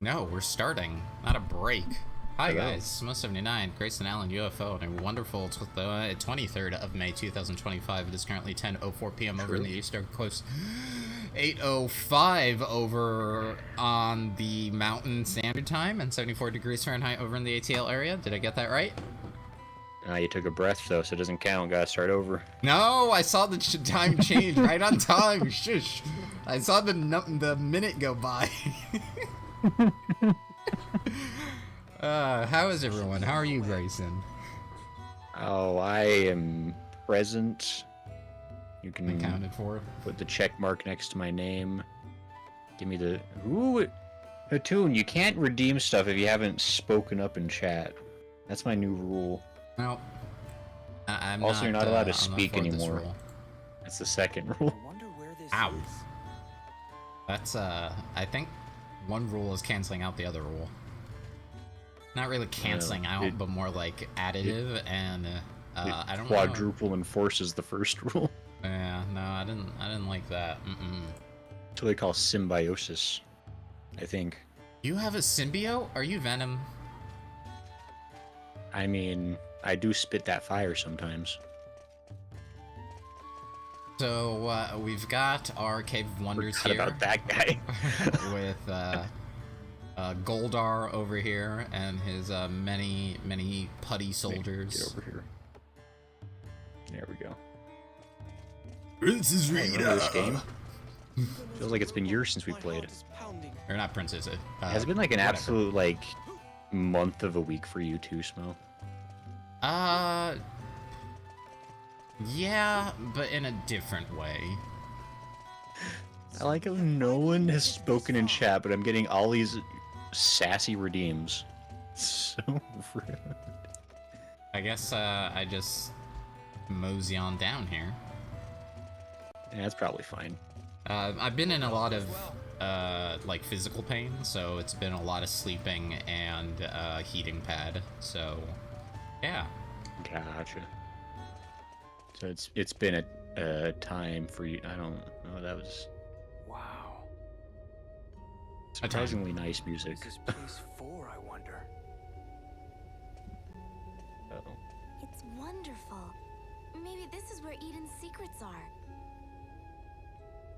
No, we're starting, not a break. Hi Hello. guys, Smo79, Grayson Allen UFO, and a wonderful 23rd of May 2025. It is currently 10:04 p.m. over in the Eastern Coast, 8:05 over on the Mountain Standard Time, and 74 degrees Fahrenheit over in the ATL area. Did I get that right? You took a breath though, so it doesn't count. Gotta start over. No, I saw the time change right on time. Shush. I saw the minute go by. How is everyone? How are you, Grayson? Oh, I am present. You can Accounted for. put the check mark next to my name. Give me the... Ooh, Hatoon, you can't redeem stuff if you haven't spoken up in chat. That's my new rule. No. I'm Also, you're not allowed to I'm speak for this anymore. rule. That's the second rule. I wonder where this Ow. is. That's, I think one rule is canceling out the other rule. Not really canceling out, but more like additive, and I don't know. Quadruple enforces the first rule. Yeah, no, I didn't like that. That's what they call symbiosis, I think. You have a symbiote? Are you Venom? I mean, I do spit that fire sometimes. So, we've got our Cave of Blunders Forgot here. about that guy. With, Goldar over here, and his, many putty soldiers. Get over here. There we go. Princess Remember this game? Feels like it's been years since we played. Or not Princess, Has it been like an whatever. absolute, like, month of a week for you too, Smo? Yeah, but in a different way. I like how no one has spoken in chat, but I'm getting all these sassy redeems. So rude. I guess, I just mosey on down here. Yeah, that's probably fine. I've been in a lot of, like, physical pain, so it's been a lot of sleeping and, heating pad, so, yeah. Gotcha. So it's been a time for you. I don't know. That was Wow. surprisingly nice music. This is place 4, I wonder. Uh-oh. It's wonderful. Maybe this is where Eden's secrets are.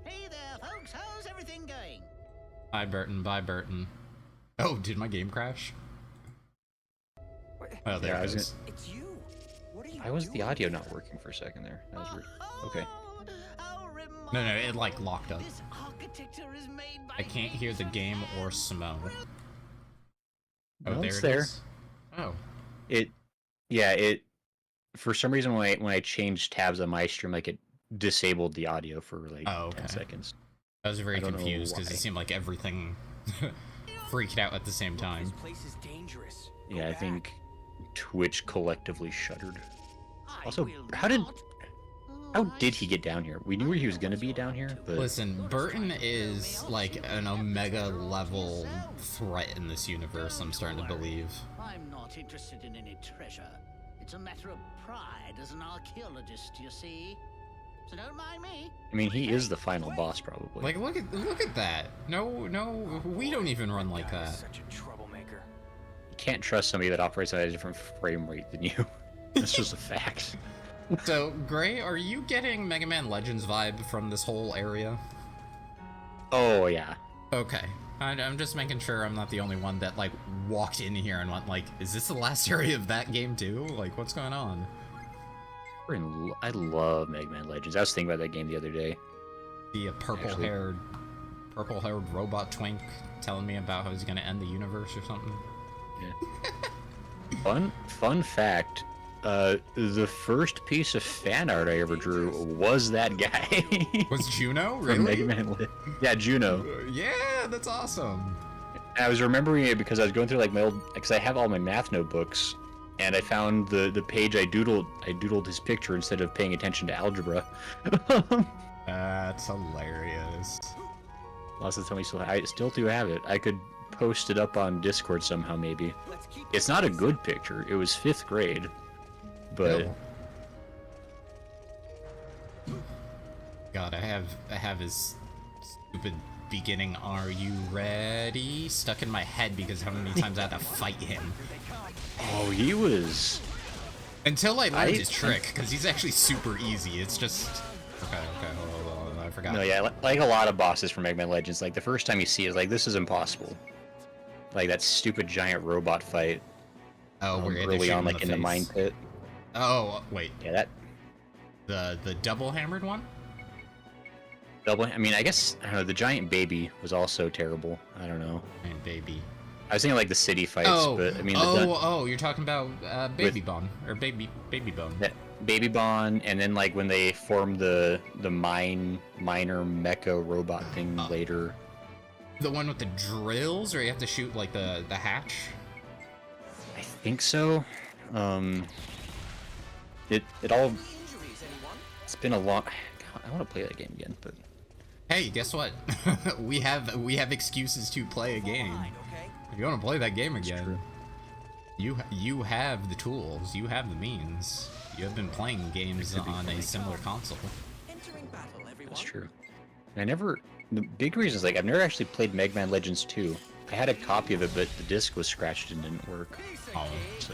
Hey there, folks. How's everything going? Bye, Burton. Bye, Burton. Oh, did my game crash? Oh, there Yeah, I it was is. It's you. What are you Why was the doing audio here? not working for a second there? That was weird. Okay. Oh, how No, it, like, locked up. This architecture is made by I can't hear the game or Smo. Oh, No, there it's it there. is. Oh. It for some reason when I changed tabs on my stream, like it disabled the audio for like Oh, okay. 10 seconds. I was very I don't know confused because why. it seemed like everything freaked out at the same Look, time. This place is dangerous. Go Yeah, I back. think Twitch collectively shuddered. I Also, will how did not. he get down here? We knew where he was gonna be down here, but Listen, Burton is like an Omega level threat in this universe, I'm starting to believe. I'm not interested in any treasure. It's a matter of pride as an archaeologist, you see. So don't mind me. I mean he is the final boss probably. Like, look at that. No, we don't even run like Guy is that. Such a troublemaker. You can't trust somebody that operates at a different frame rate than you. That's just a fact. So, Gray, are you getting Mega Man Legends vibe from this whole area? Oh yeah. Okay. I'm just making sure I'm not the only one that, like, walked in here and went, like, is this the last area of that game, too? Like, what's going on? I love Mega Man Legends. I was thinking about that game the other day. The purple-haired robot twink telling me about how he's gonna end the universe or something. Yeah. Fun fact. The first piece of fan art I ever drew was that guy. Was Juno? From Really? Mega Man Yeah, Juno. Yeah, that's awesome. And I was remembering it because I was going through like my old, because I have all my math notebooks, and I found the page I doodled his picture instead of paying attention to algebra. That's hilarious. Lots of time I still do have it. I could post it up on Discord somehow maybe. Let's keep It's not a good picture. It was 5th grade, but No. God, I have his stupid beginning. Are you ready? Stuck in my head because how many times I had to fight him. Oh, he was... Until I learned his trick, because he's actually super easy. It's just... Okay, hold on, I forgot. No, yeah, like a lot of bosses from Mega Man Legends, like the first time you see it, like, this is impossible. Like that stupid giant robot fight. Oh, we're early on, like in the mine pit. Oh, wait. Yeah, that... The double-hammered one? I mean, I guess, I don't know, the giant baby was also terrible. I don't know. And baby. I was thinking like the city fights, but I mean... You're talking about Baby Bone, or Baby Bone. Yeah, Baby Bond, and then like when they formed the miner mecha robot thing later. The one with the drills, or you have to shoot like the hatch? I think so. It all... It's been a long... God, I want to play that game again, but... Hey, guess what? we have excuses to play a game. If you want to play that game again, you have the tools, you have the means. You have been playing games on a similar console. That's true. And the big reason is like I've never actually played Mega Man Legends 2. I had a copy of it, but the disc was scratched and didn't work. Oh. So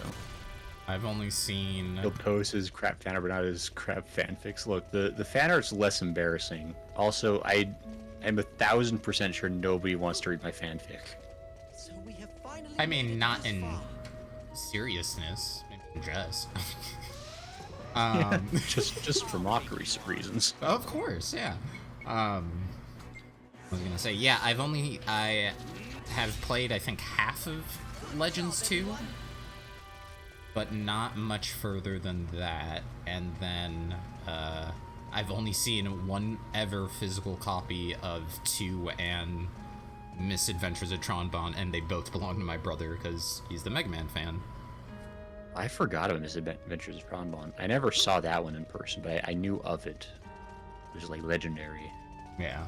I've only seen... He'll post his crap fan art, but not his crap fanfics. Look, the fan art's less embarrassing. Also, I'm 1000% sure nobody wants to read my fanfic. I mean, not in seriousness, in jest. just for mockery reasons. Of course, yeah. I was gonna say, yeah, I have played, I think, half of Legends 2, but not much further than that. And then I've only seen one ever physical copy of 2 and Misadventures of Tron Bonne, and they both belong to my brother because he's the Mega Man fan. I forgot about Misadventures of Tron Bonne. I never saw that one in person, but I knew of it. It was like legendary. Yeah.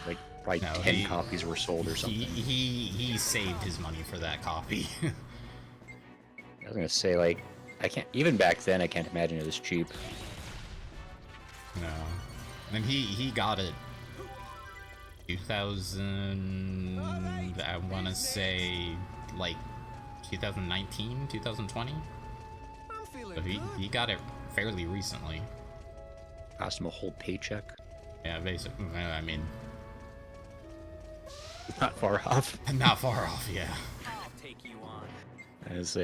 Like probably 10 copies were sold or something. He saved his money for that copy. I was gonna say, like, I can't, even back then I can't imagine it was cheap. No. And he got it 2000, I want to say, like, 2019, 2020? So he got it fairly recently. Cost him a whole paycheck. Yeah, basically, I mean... Not far off. Not far off, yeah. I'll take you on. As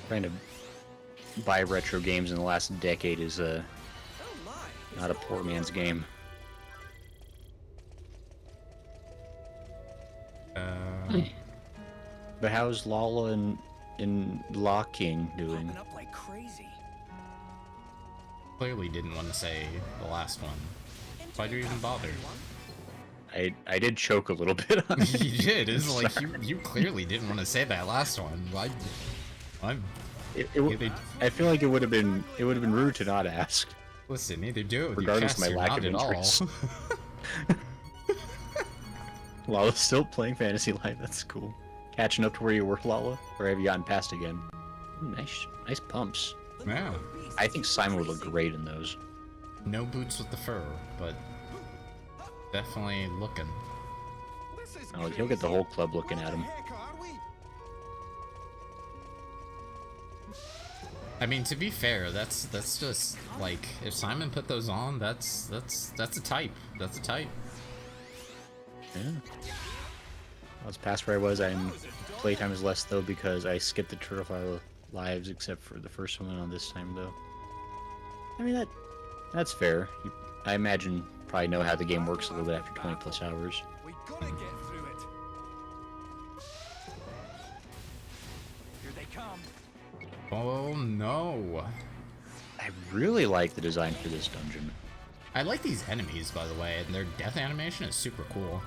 trying to buy retro games in the last decade is not a poor man's game. But how's Lala and Law King doing? Popping up like crazy. Clearly didn't want to say the last one. Why'd you even bother? I did choke a little bit on it. You did. It's like you clearly didn't want to say that last one. I feel like it would have been rude to not ask. Listen, either do it with regardless your chest of my lack of interest. Lala's still playing Fantasy Life. That's cool. Catching up to where you were, Lala, or have you gotten past again? Ooh, nice pumps. Yeah. I think Simon would look great in those. No boots with the fur, but definitely looking. Oh, he'll get the whole club looking at him. I mean, to be fair, that's just like if Simon put those on, that's a type. That's a type. Yeah. I was past where I was. Playtime is less though because I skipped the Turtle lives except for the first one on this time though. I mean that's fair. I imagine probably know how the game works a little bit after 20 plus hours. We gotta get through it. Here they come. Oh no. I really like the design for this dungeon. I like these enemies, by the way, and their death animation is super cool.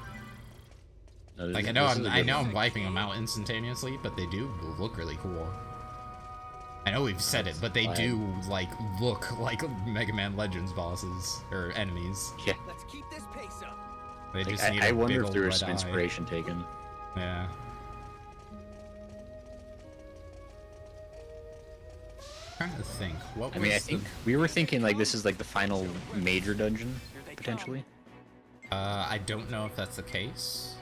No, Like I know I'm wiping them out instantaneously, but they do look really cool. I know we've said it, but they do like look like Mega Man Legends bosses or enemies. Yeah. Let's keep this pace up. They just need I a wonder big if old there red was some eye. inspiration taken. Yeah. Trying to think. I think we were thinking like this is like the final major dungeon potentially. I don't know if that's the case.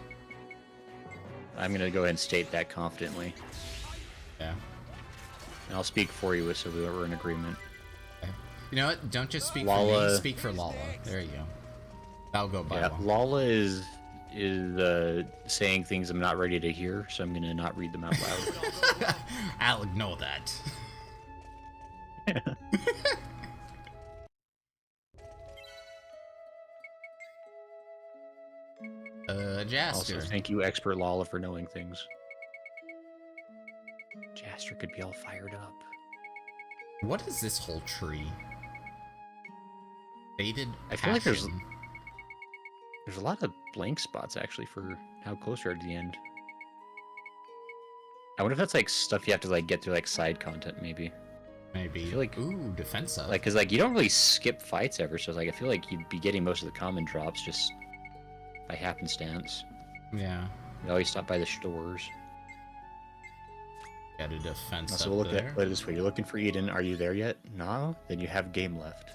I'm gonna go ahead and state that confidently. Yeah. And I'll speak for you so we're in agreement. Okay. You know what? Don't just speak for Lala. me. Speak for Lala. There you go. That'll go by Yeah, well. Lala is saying things I'm not ready to hear, so I'm gonna not read them out loud. I'll ignore that. Jaster. Also, thank you, expert Lala, for knowing things. Jaster could be all fired up. What is this whole tree? Faded I feel like there's passion. a lot of blank spots actually for how close we are to the end. I wonder if that's like stuff you have to like get through like side content maybe. Maybe. I feel like Ooh, defense up. Like, cause like you don't really skip fights ever, so like I feel like you'd be getting most of the common drops just by happenstance. Yeah. You always stop by the stores. Got a defense So up we'll look there. at it this way. You're looking for Eden. Are you there yet? No? Then you have game left.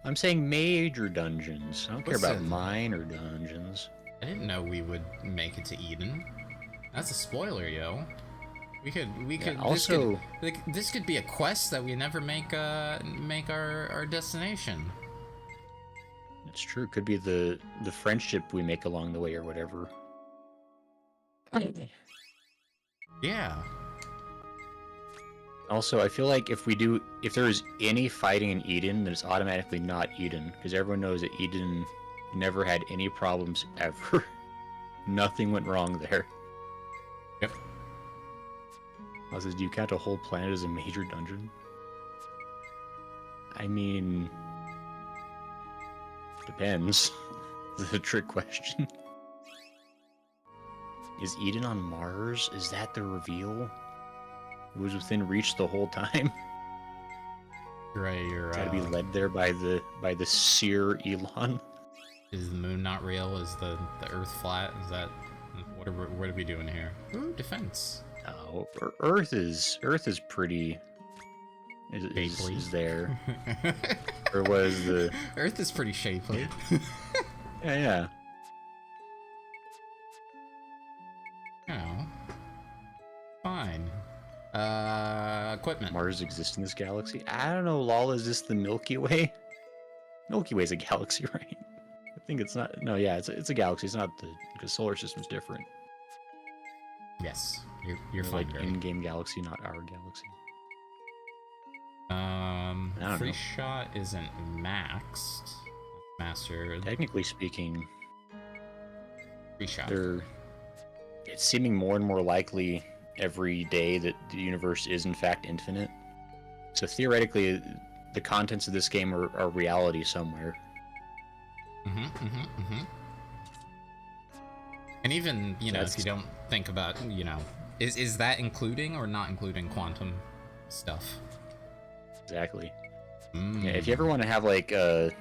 I'm saying major dungeons. I don't care about Listen. minor dungeons. I didn't know we would make it to Eden. That's a spoiler, yo. We could. also- this could be a quest that we never make our destination. It's true. Could be the friendship we make along the way or whatever. Yeah. Also, I feel like if there's any fighting in Eden, then it's automatically not Eden, because everyone knows that Eden never had any problems ever. Nothing went wrong there. Yep. Also, do you count a whole planet as a major dungeon? I mean, depends. This is a trick question. Is Eden on Mars? Is that the reveal? It was within reach the whole time. You're Gotta be led there by the seer Elon. Is the moon not real? Is the Earth flat? Is that what are we doing here? Ooh, defense. No, Earth is pretty. Is there? Or was the? Earth is pretty shapely. Yeah. Oh. Fine. Equipment. Mars exists in this galaxy. I don't know. Lala, is this the Milky Way? Milky Way's a galaxy, right? I think it's not. No, yeah, it's a galaxy. It's not because solar system's different. Yes, you're It's fine. like Greg. in-game galaxy, not our galaxy. I don't Free know. shot isn't maxed. Master. Technically speaking, Free shot. it's seeming more and more likely every day that the universe is in fact infinite. So theoretically, the contents of this game are reality somewhere. And even, you know, That's- if you don't think about, you know, is that including or not including quantum stuff? Exactly. Mm. Yeah, if you ever want to have like a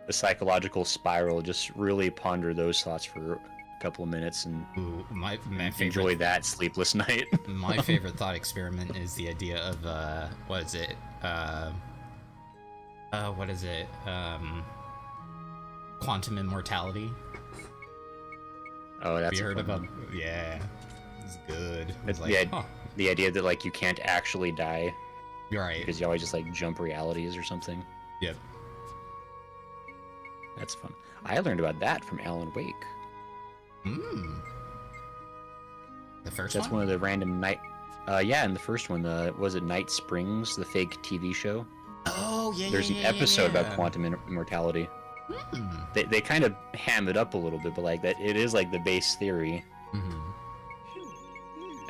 psychological spiral, just really ponder those thoughts for a couple of minutes and Ooh, my favorite, enjoy that sleepless night. my favorite thought experiment is the idea of what is it? What is it? Quantum immortality. Oh, that's Have you a heard fun about? one. Yeah, it's good. It's It's like, the, huh, the idea that like you can't actually die you're right. because you always just like jump realities or something. Yep. That's fun. I learned about that from Alan Wake. Mm. The first That's one of the random night. Yeah, in the first one, was it Night Springs, the fake TV show? Oh yeah. There's yeah, an yeah, episode yeah. about quantum immortality. Hmm. They kind of ham it up a little bit, but like that, it is like the base theory. Mhm.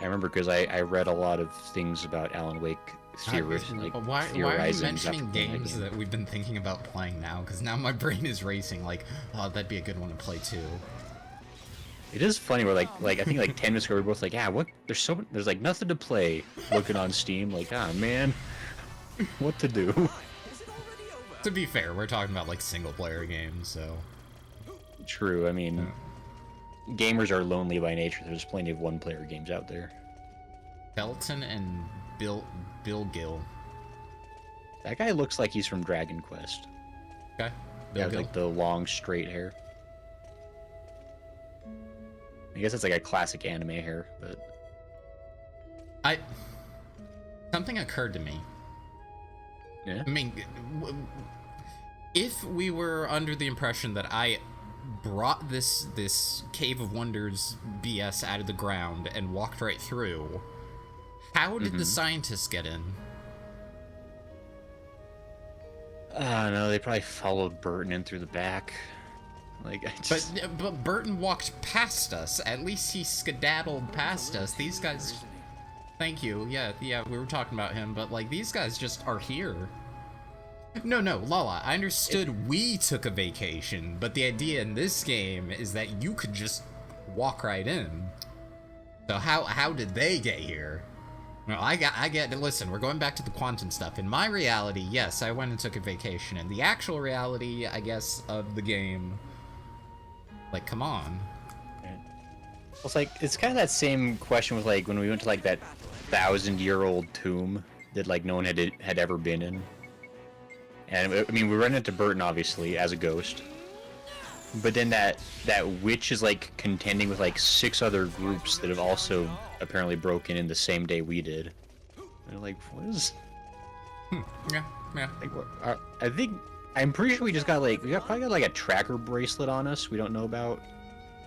I remember because I read a lot of things about Alan Wake theories, like Why are you theorizings mentioning after playing that games game. that we've been thinking about playing now? Because now my brain is racing. Like, oh, that'd be a good one to play too. It is funny where like I think like 10 minutes ago we were both like, yeah, what? There's like nothing to play. Looking on Steam, like, ah man, what to do? Is it already over? To be fair, we're talking about like single player games, so True. I mean, gamers are lonely by nature. There's plenty of one-player games out there. Belton and Bill Gill. That guy looks like he's from Dragon Quest. Okay. Yeah, Bill Gill. like the long straight hair. I guess it's like a classic anime here, but Something occurred to me. yeah. I mean, if we were under the impression that I brought this Cave of Wonders BS out of the ground and walked right through, how did the scientists get in? No, they probably followed Burton in through the back. Like, But Burton walked past us. At least he skedaddled past us. These guys... Thank you. Yeah, we were talking about him, but, like, these guys just are here. No, Lala, I understood we took a vacation, but the idea in this game is that you could just walk right in. So how did they get here? No, I get, listen, we're going back to the quantum stuff. In my reality, yes, I went and took a vacation. In the actual reality, I guess, of the game, like, come on. Well, it's like, it's kind of that same question with, like, when we went to, like, that 1,000-year-old tomb that, like, no one had ever been in. And, I mean, we run into Burton, obviously, as a ghost. But then that witch is, like, contending with, like, 6 other groups that have also apparently broken in the same day we did. And, like, what is... Yeah. Like, what, I'm pretty sure we probably got, like, a tracker bracelet on us we don't know about.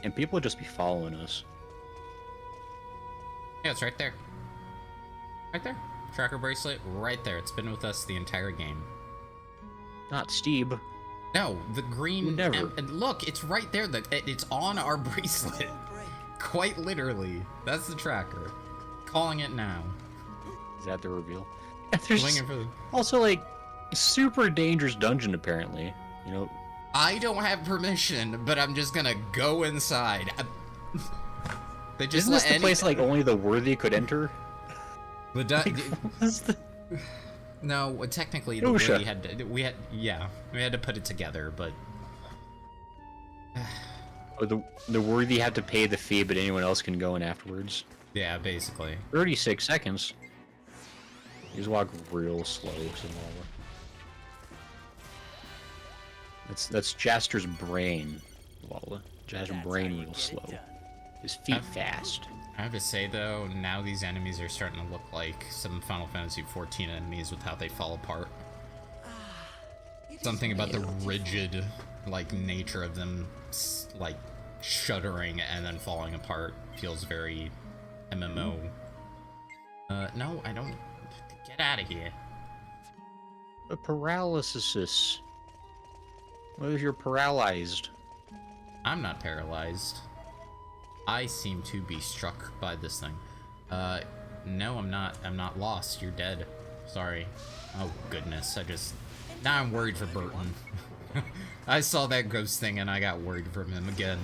And people would just be following us. Yeah, it's right there. Right there. Tracker bracelet, right there. It's been with us the entire game. Not Steve. No, the green... Never. And look, it's right there. It's on our bracelet. Quite literally. That's the tracker. Calling it now. Is that the reveal? There's Swinging for the... also, like, super dangerous dungeon, apparently. You know... I don't have permission, but I'm just gonna go inside. They just Isn't this the place, like, only the worthy could enter? No, technically, the Osha. worthy we had to put it together, but... Oh, the worthy have to pay the fee, but anyone else can go in afterwards. Yeah, basically. 36 seconds. You just walk real slow, That's Jaster's brain, Lala. Jaster's brain real slow. His feet fast. I have to say, though, now these enemies are starting to look like some Final Fantasy XIV enemies with how they fall apart. Something about the rigid, like, nature of them, like, shuddering and then falling apart feels very MMO. No, I don't... Get out of here. A paralysis. What if you're paralyzed? I'm not paralyzed. I seem to be struck by this thing. No, I'm not. I'm not lost. You're dead. Sorry. Oh, goodness. Now I'm worried for Burton. I saw that ghost thing and I got worried for him again.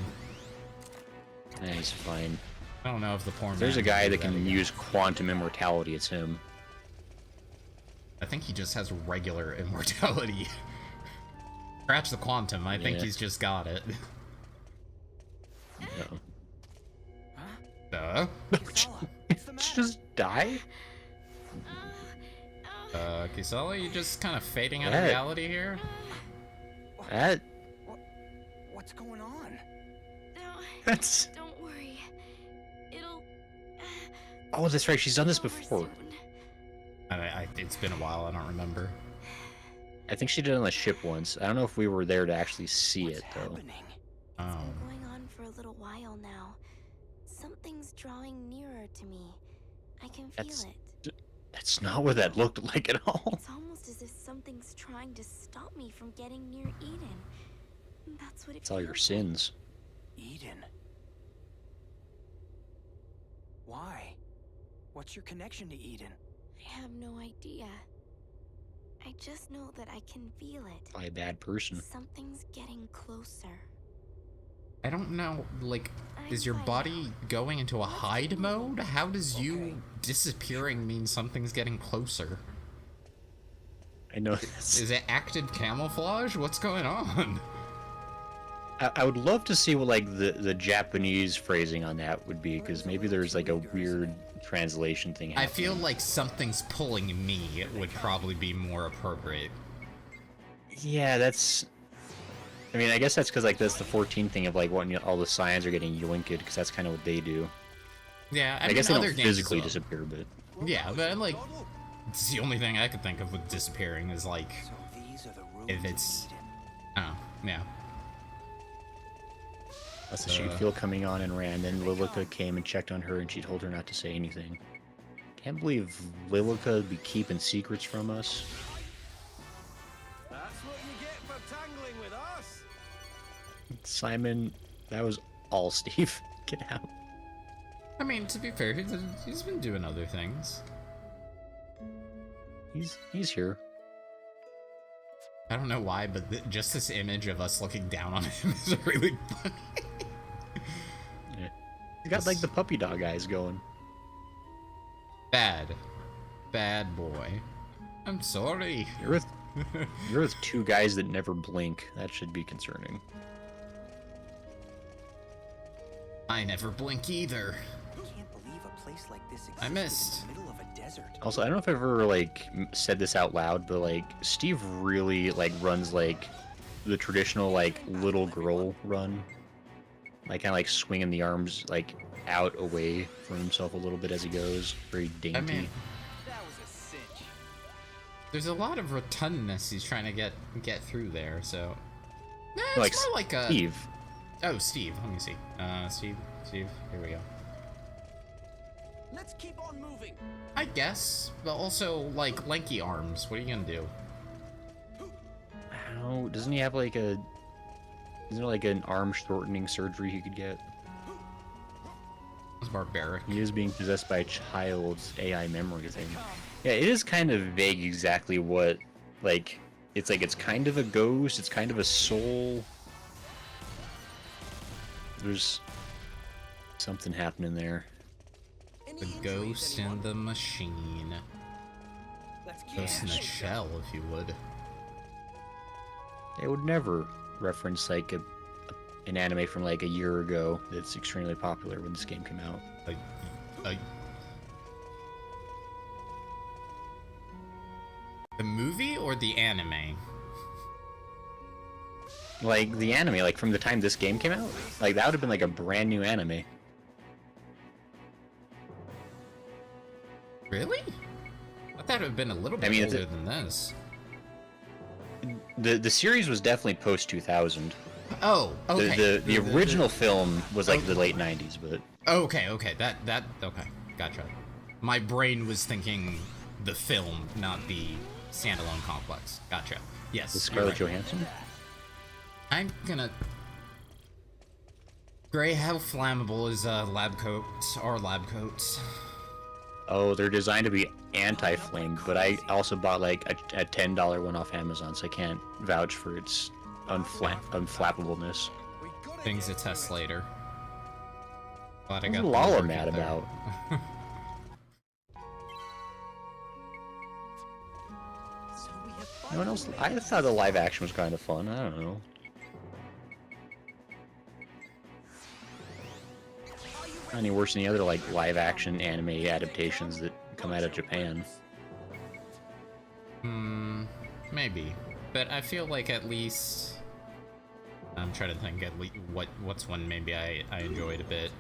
Nah, he's fine. I don't know if the poor man... There's a guy do that can again. use quantum immortality. It's him. I think he just has regular immortality. Scratch the quantum. I think he's just got it. No. Just die? Kisela, you just kind of fading out of What? reality here? That... What's going on? No, That's... don't worry. It'll... Oh, that's right. She's done this over before. soon. It's been a while. I don't remember. I think she did it on the ship once. I don't know if we were there to actually see it, though. Happening? Oh. It's been going on for a little while now. Something's drawing nearer to me. I can feel That's- it. That's not what that looked like at all. It's almost as if something's trying to stop me from getting near Eden. That's what it It's all your feels like. sins. Eden. Why? What's your connection to Eden? I have no idea. I just know that I can feel it. By a bad person. Something's getting closer. I don't know, like, is your I'm fine body now. going into a hide mode? How does you disappearing mean something's getting closer? I know this. Is it active camouflage? What's going on? I would love to see what, like, the Japanese phrasing on that would be, because maybe there's, like, a weird translation thing I happening. feel like something's pulling me would probably be more appropriate. Yeah, that's... I mean, I guess that's because like that's the 14 thing of like when all the scions are getting yoinked, because that's kind of what they do. Yeah, I mean, guess they other don't games physically as well. disappear, but Yeah, but like, it's the only thing I could think of with disappearing is like, So these are the ruins if it's, of Eden. oh, yeah. that's the she'd feel coming on and ran. Then Lilica came and checked on her, and she told her not to say anything. Can't believe Lilica would be keeping secrets from us. That's what you get for tangling with us. Simon, that was all Steve. Get out. I mean, to be fair, he's been doing other things. He's here. I don't know why, but just this image of us looking down on him is really funny. Yeah. He got like the puppy dog eyes going. Bad boy. I'm sorry. You're with two guys that never blink. That should be concerning. I never blink either. I can't believe a place like this exists I missed. in the middle of a desert. Also, I don't know if I've ever like said this out loud, but like Steve really like runs like the traditional like little girl run, like kind of like swinging the arms like out away from himself a little bit as he goes, very dainty. I mean, That was a cinch. there's a lot of rotundness he's trying to get through there, so. Nah, it's like more like a. Steve. Oh, Steve. Let me see. Steve. Here we go. Let's keep on moving. I guess, but also like lanky arms. What are you gonna do? How doesn't he have like a? Isn't there like an arm shortening surgery he could get? It's barbaric. He is being possessed by a child's AI memory thing. Yeah, it is kind of vague exactly what, like, it's like it's kind of a ghost, it's kind of a soul. There's something happening there. Any The injuries, ghost anyone? in the machine. Let's keep Ghost in the pushing. shell, if you would. They would never reference like an anime from like a year ago that's extremely popular when this game came out. The movie or the anime? Like the anime, like from the time this game came out, like that would have been like a brand new anime. Really? I thought it would have been a little bit I mean, it's older than this. The series was definitely post 2000. Oh, okay. The original film was like the late 90s, but Okay, that okay, gotcha. My brain was thinking the film, not the standalone complex. Gotcha. Yes. with you're Scarlett right. Johansson. I'm gonna. Gray, how flammable is lab coats or lab coats? Oh, they're designed to be anti-flame, but I also bought like a $10 one off Amazon, so I can't vouch for its unflappableness. We gotta Things to get test through it. later. Glad I What's got the Lala lubricant mad there. about? So we have No one else. I thought the live action was kind of fun. I don't know. Not any worse than the other like live action anime adaptations that come out of Japan. Maybe, but I feel like at least I'm trying to think at least what's one maybe I enjoyed a bit.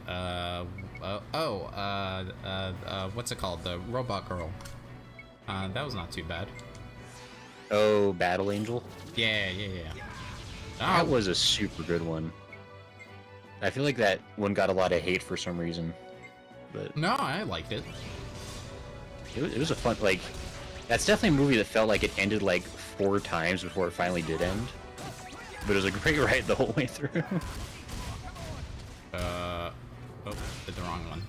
What's it called? The Robot Girl. That was not too bad. Oh, Battle Angel. Yeah. That Oh, was a super good one. I feel like that one got a lot of hate for some reason, but no, I liked it. it was a fun, like, that's definitely a movie that felt like it ended like 4 times before it finally did end. But it was a great ride the whole way through. Oh, did the wrong one.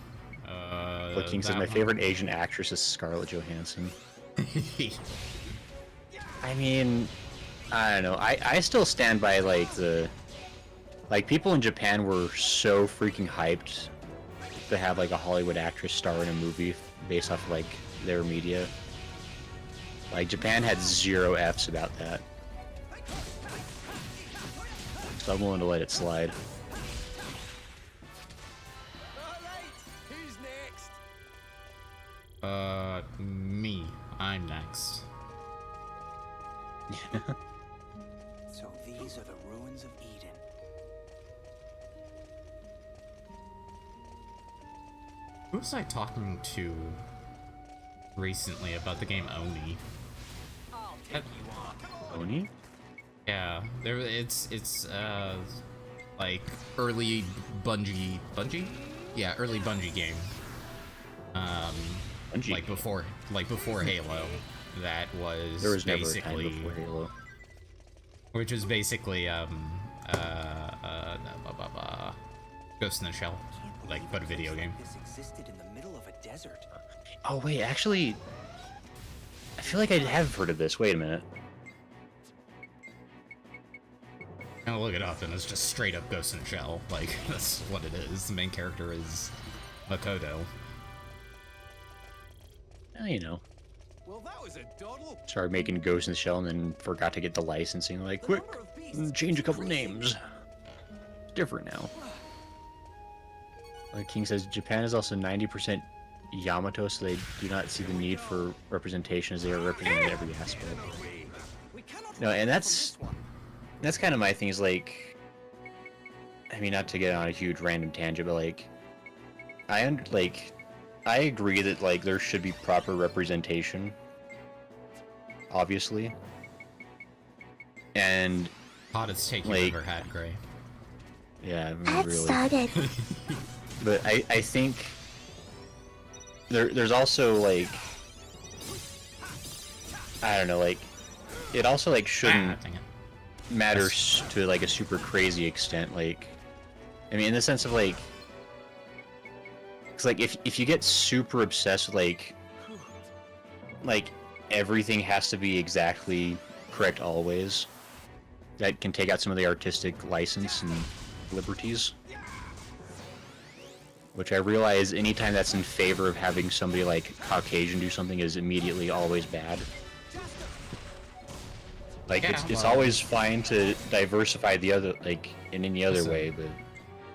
Look, King says that my one. favorite Asian actress is Scarlett Johansson. I mean, I don't know. I still stand by like people in Japan were so freaking hyped to have like a Hollywood actress star in a movie based off like their media. Like Japan had 0 Fs about that. So I'm willing to let it slide. Alright, who's next? Me. I'm next. So these are the ruins of Who was I talking to recently about the game Oni? Oni? Yeah, it's like early Bungie? Yeah, early Bungie game. Bungie. Like before Halo. That was There was never a basically time before Halo. which is basically Ghost in the Shell, like but a video game. This existed in the middle of a desert. Oh wait, actually, I feel like I have heard of this. Wait a minute. And look it up, and it's just straight up Ghost in the Shell. Like that's what it is. The main character is Makoto. You know, Well, that was a doddle. started making Ghost in the Shell and then forgot to get the licensing. Like, quick, change a couple names. It's different now. Like King says, Japan is also 90% Yamato, so they do not see the need for representation as they are represented in every aspect. We cannot No, and run from that's kind of my thing. Is like, I mean, not to get on a huge random tangent, but like, I agree that like there should be proper representation, obviously, and Hottest take like, you've ever had, Gray. yeah, I mean, Let's really. start it. But I think there's also like, I don't know, like it also like shouldn't Dang it. matter to like a super crazy extent. Like, I mean, in the sense of like, it's like if you get super obsessed with like everything has to be exactly correct always, that can take out some of the artistic license and liberties. Which I realize anytime that's in favor of having somebody like Caucasian do something is immediately always bad. Like Yeah, it's well- always fine to diversify the other like in any other Listen. way, but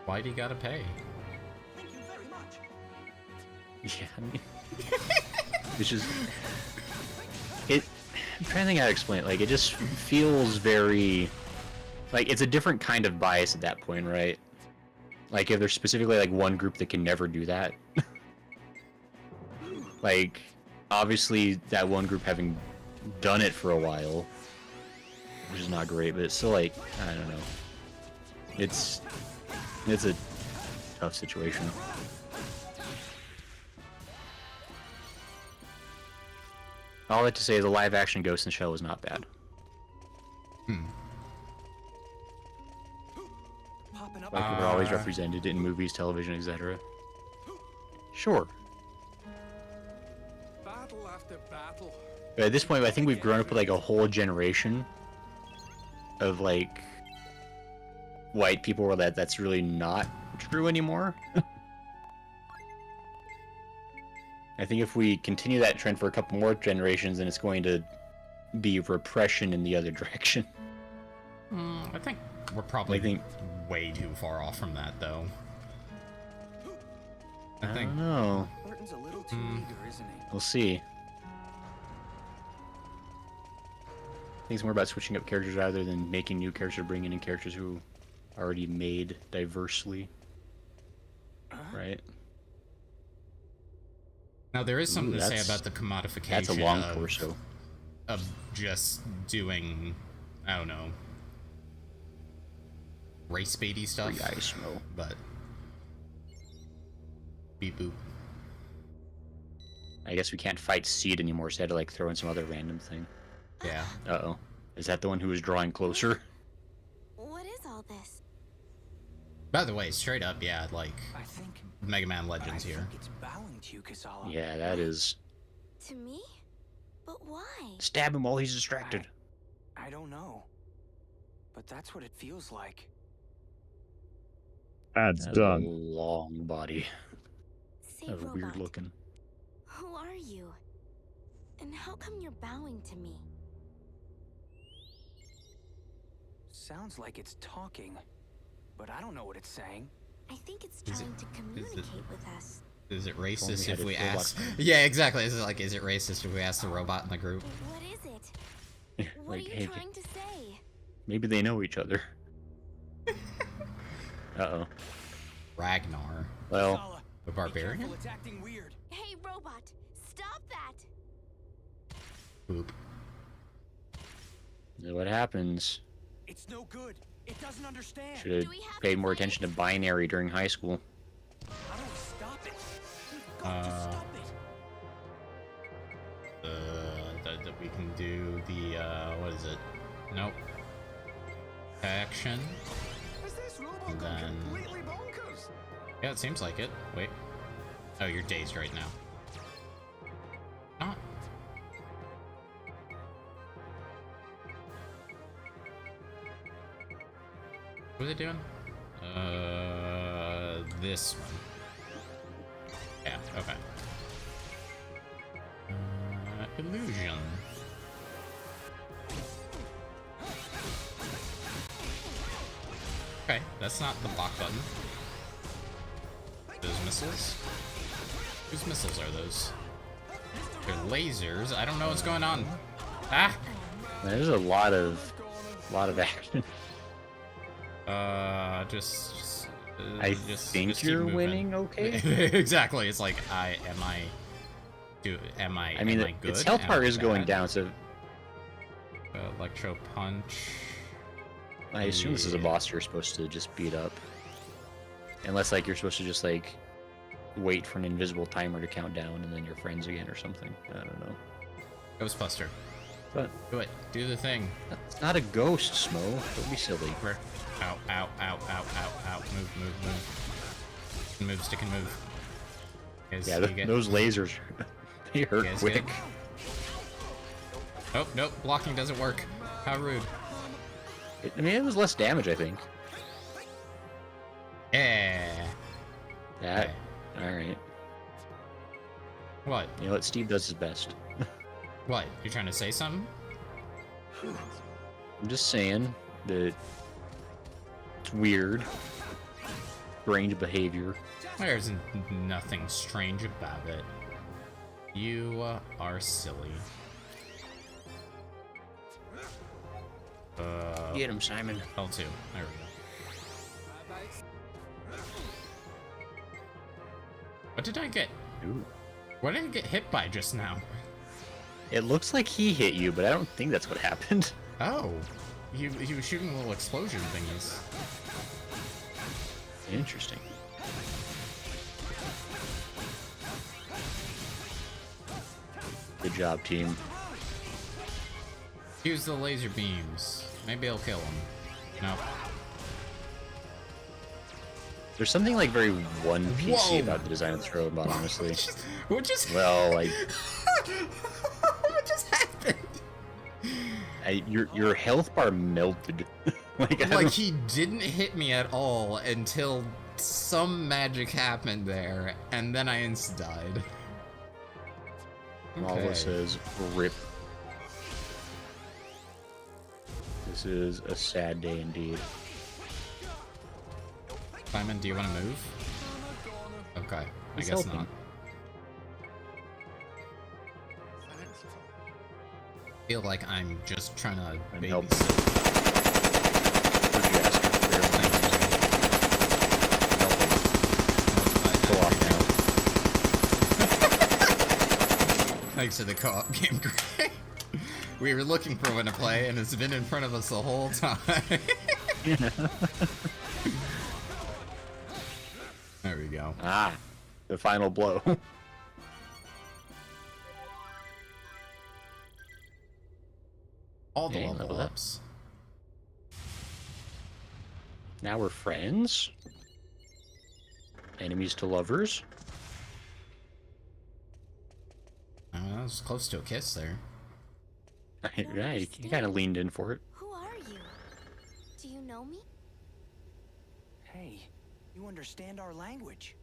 Why do you gotta pay? Thank you very much. yeah, I mean, it's just it. I'm trying to think how to explain it. Like it just feels very like it's a different kind of bias at that point, right? Like if there's specifically like one group that can never do that. Like obviously that one group having done it for a while, which is not great, but it's still like I don't know. It's a tough situation. All I have to say is the live action Ghost in the Shell was not bad. Popping up. Like we were always represented in movies, television, etc. Sure. Battle after battle. But at this point, I think we've grown up with like a whole generation of like white people where that's really not true anymore. I think if we continue that trend for a couple more generations, then it's going to be repression in the other direction. I think we're probably I think- way too far off from that, though. I I think don't know. Burton's a little too eager, isn't he? We'll see. I think it's more about switching up characters rather than making new characters, bringing in characters who are already made diversely. Right? now there is something Ooh, to say that's- about the commodification That's a long of, torso. of just doing, I don't know, race baity stuff. Free ice snow. But beep boop. I guess we can't fight Seed anymore, so I had to like throw in some other random thing. Yeah. Uh-oh. Is that the one who was drawing closer? What is all this? By the way, straight up, yeah, like I think. Mega Man I Legends think here. it's bowing to you, Kasala. Yeah, that is. To me? But why? Stab him while he's distracted. I don't know. But that's what it feels like. That's That's a done. long body. Say, That was robot, weird looking. who are you? And how come you're bowing to me? Sounds like it's talking, but I don't know what it's saying. I think it's Is it- trying to communicate with us. Is it Only racist had if a we robot ask? friend. Yeah, exactly. Is it racist if we ask the robot in the group? What is it? What Like, are you hey, trying to say? maybe they know each other. Uh-oh. Ragnar. Well, A barbarian? Careful, it's acting weird. Hey, robot, stop that! Boop. What happens? It's no good. It doesn't understand. Should have Do we have paid to more fight attention it? to binary during high school. How do we stop it? We've got to stop it. That we can do the, what is it? Nope. Action. Has this robot And gone then- completely bonkers? Yeah, it seems like it. Wait. Oh, you're dazed right now. Not. What are they doing? This one. Yeah, okay. Illusion. Okay, that's not the block button. Those missiles? Whose missiles are those? They're lasers. I don't know what's going on. Ah! There's a lot of action. Just I think just keep you're moving. winning okay? Exactly. It's like I mean, am I good? its health Am bar I is going bad? down, so Electro punch. I assume this is a Yeah. boss you're supposed to just beat up. Unless, like, you're supposed to just, like, wait for an invisible timer to count down and then you're friends again or something. I don't know. Ghostbuster. But Do it. Do the thing. it's not a ghost, Smo. Don't be silly. Where? Ow, ow, ow, ow, ow, ow. Move, move, move. Stick and move, stick and move. Guys, Yeah, you get- those lasers, they hurt Yes, quick. good. Oh, nope. Blocking doesn't work. How rude. I mean, it was less damage, I think. Yeah. That, Okay. alright. What? You know what, Steve does his best. What? You trying to say something? I'm just saying that it's weird. Strange behavior. There's nothing strange about it. You are silly. Get him, Simon. L2. There we go. What did I get? Ooh. What did I get hit by just now? It looks like he hit you, but I don't think that's what happened. Oh. He was shooting little explosion thingies. Interesting. Good job, team. Use the laser beams. Maybe it'll kill him. No. There's something like very One Piece Whoa. about the design of this robot, honestly. What just Well, like, what just happened? your health bar melted. like, I Like don't- he didn't hit me at all until some magic happened there, and then I insta died. all it says, rip. This is a sad day indeed. Simon, do you want to move? Okay, I He's guess helping. not. Feel like I'm just trying to I'm helping. babysit. Where'd you ask her? Helping. Go off now. Thanks to the co-op game, Greg. We were looking for one to play, and it's been in front of us the whole time. There we go. Ah, the final blow. All the Okay, level level up. ups. Now we're friends. Enemies to lovers. That was close to a kiss there. Yeah, you kind of leaned in for it. Who are you? Do you know me? Hey, you understand our language.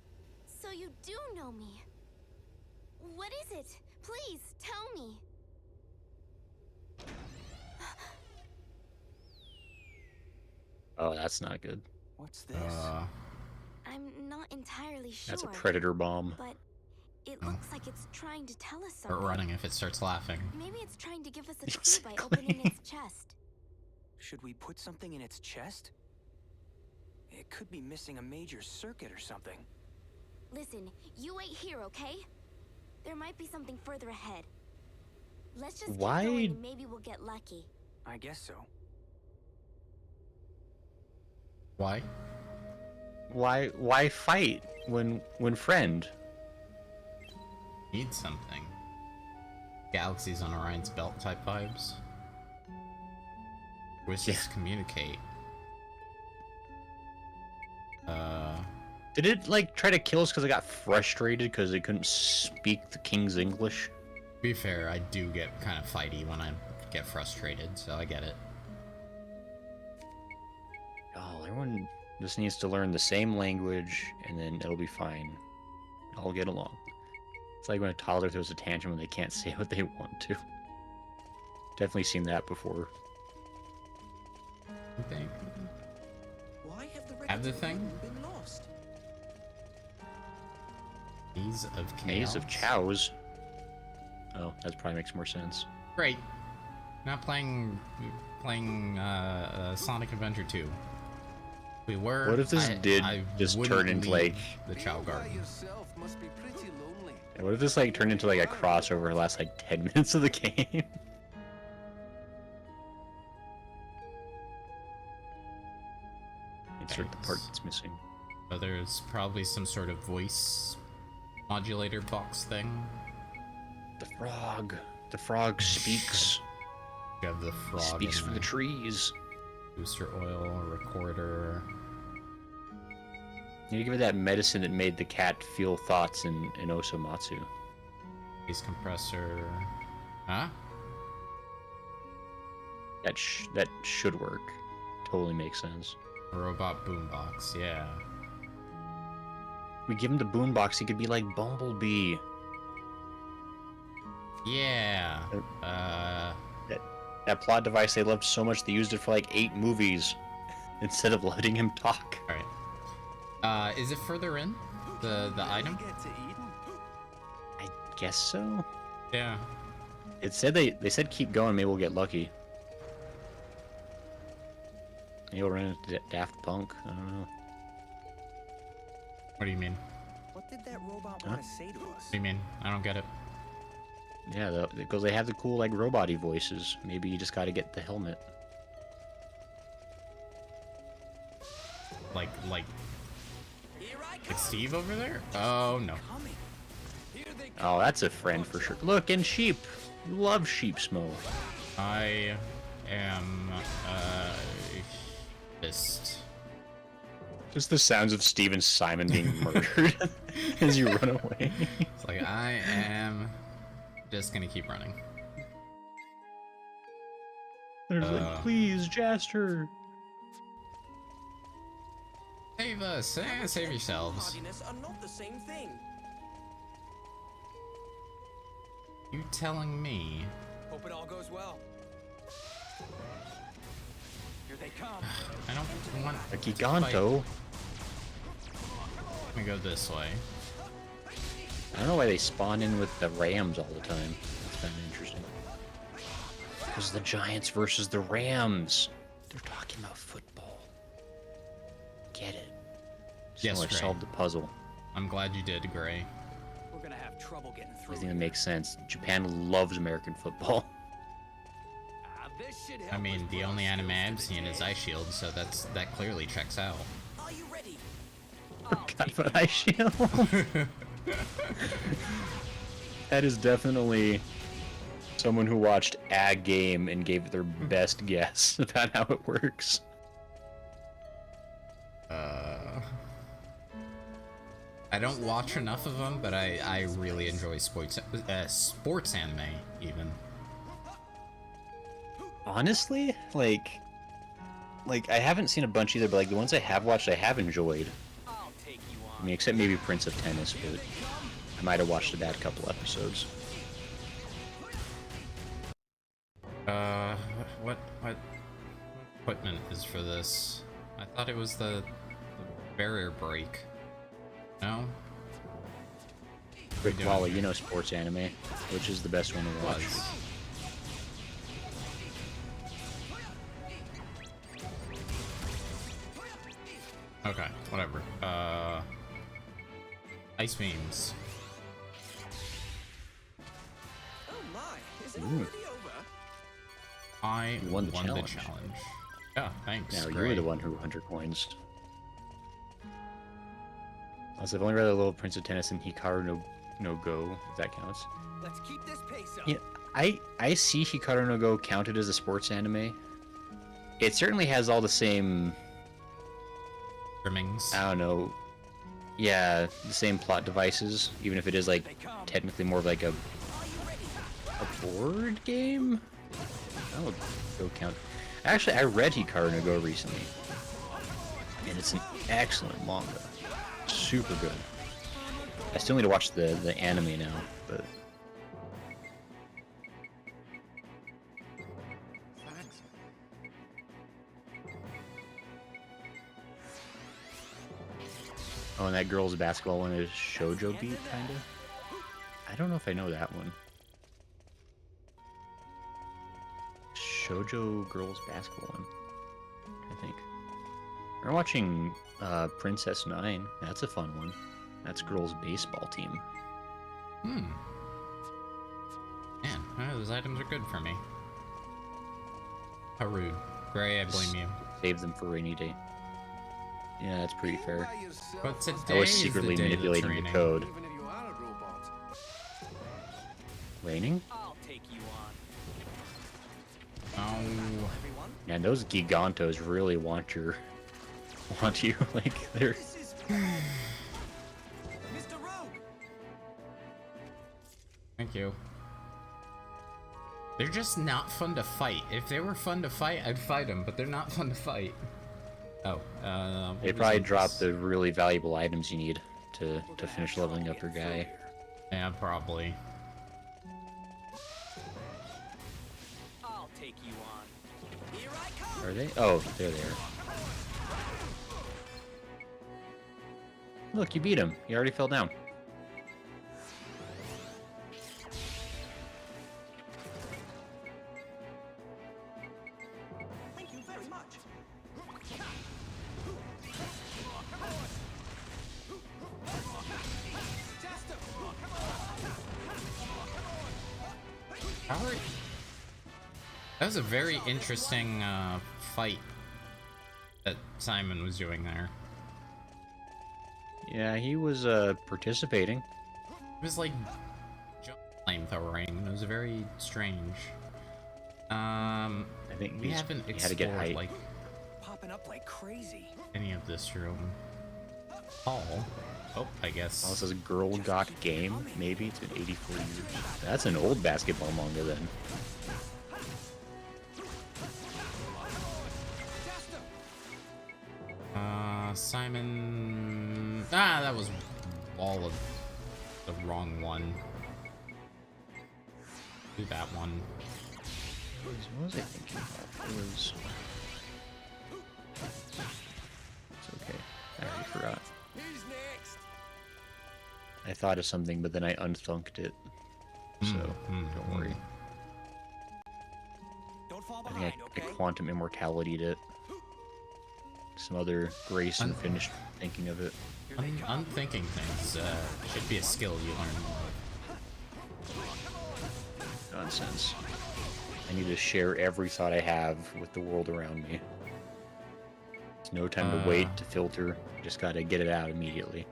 So you do know me. What is it? Please, tell me. Oh, that's not good. What's this? I'm not entirely sure. That's a predator bomb. But it looks like it's trying to tell us Start something. running if it starts laughing. Maybe it's trying to give us a clue by opening its chest. Should we put something in its chest? It could be missing a major circuit or something. Listen, you wait here, okay? There might be something further ahead. Let's just keep Why- going and maybe we'll get lucky. I guess so. Why? Why fight when friend? Need something. Galaxies on Orion's belt type vibes. Wishes to communicate. Did it like try to kill us because it got frustrated because it couldn't speak the king's English? To be fair, I do get kind of fighty when I get frustrated, so I get it. Oh, everyone just needs to learn the same language and then it'll be fine. I'll get along. It's like when a toddler throws a tantrum when they can't say what they want to. Definitely seen that before. Okay. Why have Have the thing? been lost? Maze of Chaos. Maze of Chows. Oh, that probably makes more sense. Great. Not playing Sonic Adventure 2. We were. What if this did just wouldn't turn into leave like? the Chow By Garden? yourself must be pretty lonely. What if this like turned into like a crossover last like 10 minutes of the game? Insert the part that's missing. So there's probably some sort of voice modulator box thing. The frog. The frog speaks. You have the frog. Speaks in for the trees. booster oil, recorder. You give it that medicine that made the cat feel thoughts in Osomatsu. Base compressor. Huh? That should work. Totally makes sense. Robot boombox, yeah. We give him the boombox, he could be like Bumblebee. Yeah. That plot device they loved so much they used it for like 8 movies instead of letting him talk. Alright. Is it further in? The item? Get to Eden. I guess so. Yeah. It said they said keep going, maybe we'll get lucky. Maybe we'll run into Daft Punk. I don't know. What do you mean? What did that robot Huh? want to say to us? What do you mean? I don't get it. Yeah, because they have the cool like robot-y voices. Maybe you just got to get the helmet. Like Here I come. like Steve over there? Oh no. Coming. Here they Oh, that's a friend for sure. Look, and sheep. Love sheep smoke. I am pissed. Just the sounds of Steve and Simon being murdered as you run away. It's like I am just gonna keep running. They're like, please, Jaster. Save us, save yourselves. Hardiness are not the same thing. You telling me? Hope it all goes well. Here they come. I don't want A to Giganto. fight. Let me go this way. I don't know why they spawn in with the Rams all the time. That's kind of interesting. Because the Giants versus the Rams. They're talking about football. Get it. Yes, So I Gray. solved the puzzle. I'm glad you did, Gray. We're gonna have trouble getting I through. think that makes sense. Japan loves American football. This should help I mean, us the put our only anime skills I've to seen the is test. Ice Shield, so that clearly checks out. Are you ready? God, but I shield. That is definitely someone who watched a game and gave it their best guess about how it works. I don't watch enough of them, but I really enjoy sports anime even. Honestly, like I haven't seen a bunch either, but like the ones I have watched, I have enjoyed. I'll take you I on. mean, except maybe Prince of Tennis, but I might have watched a bad couple episodes. What equipment is for this? I thought it was the barrier break. No? Quick doing Wally, here? you know sports anime, which is the best one to watch. Was. Okay, whatever. Ice beams. Oh my, is it Ooh. already over? I You won the the challenge. challenge. Yeah, thanks. Now you Gray. were the one who 100 coins. Also, I've only read a little Prince of Tennis and Hikaru no Go, if that counts. Let's keep this pace up. Yeah, I see Hikaru no Go counted as a sports anime. It certainly has all the same, Trimmings. I don't know, yeah, the same plot devices, even if it is like technically more of like a board game. That would go count. Actually, I read Hikaru no Go recently, and it's an excellent manga. Super good. I still need to watch the anime now, but Thanks. oh, and that girls' basketball one is Shoujo Beat, kinda. I don't know if I know that one. Shoujo girls' basketball one, I think. We're watching Princess 9. That's a fun one. That's girls' baseball team. Hmm. Man, those items are good for me. How rude. Gray, I blame you. Save them for rainy day. Yeah, that's pretty fair. By yourself, But Oscar, today I was is the secretly day of the manipulating the training. code. even if you are a robot. Raining? I'll take you on. Oh, Everyone? Man, those Gigantos really want you. Like, they're... This is Mr. Rogue. thank you. They're just not fun to fight. If they were fun to fight, I'd fight them, but they're not fun to fight. Oh, They what probably was drop this? the really valuable items you need to finish leveling up your guy. Yeah, probably. I'll take you on. Here I come. Are they? Oh, there they are. Look, you beat him. He already fell down. Thank you very much. Alright. That was a very interesting fight that Simon was doing there. Yeah, he was participating. It was like flamethrowing. It was very strange. I think We haven't he had to get explored height. like Popping up like crazy. any of this room. Oh, I guess. Oh, this is a Girl Got Game. Maybe it's been 84 years. That's an old basketball manga then. Simon. Ah, that was all of the wrong one. Do that one. What was I thinking about? It was... It's okay. I already forgot. Who's next? I thought of something, but then I unthunked it. So, don't worry. Don't fall I behind, think I okay? quantum immortality'd it. Some other grace and finished thinking of it. Unthinking things should be a skill you learn more of. Nonsense. I need to share every thought I have with the world around me. There's no time to wait to filter. Just gotta get it out immediately.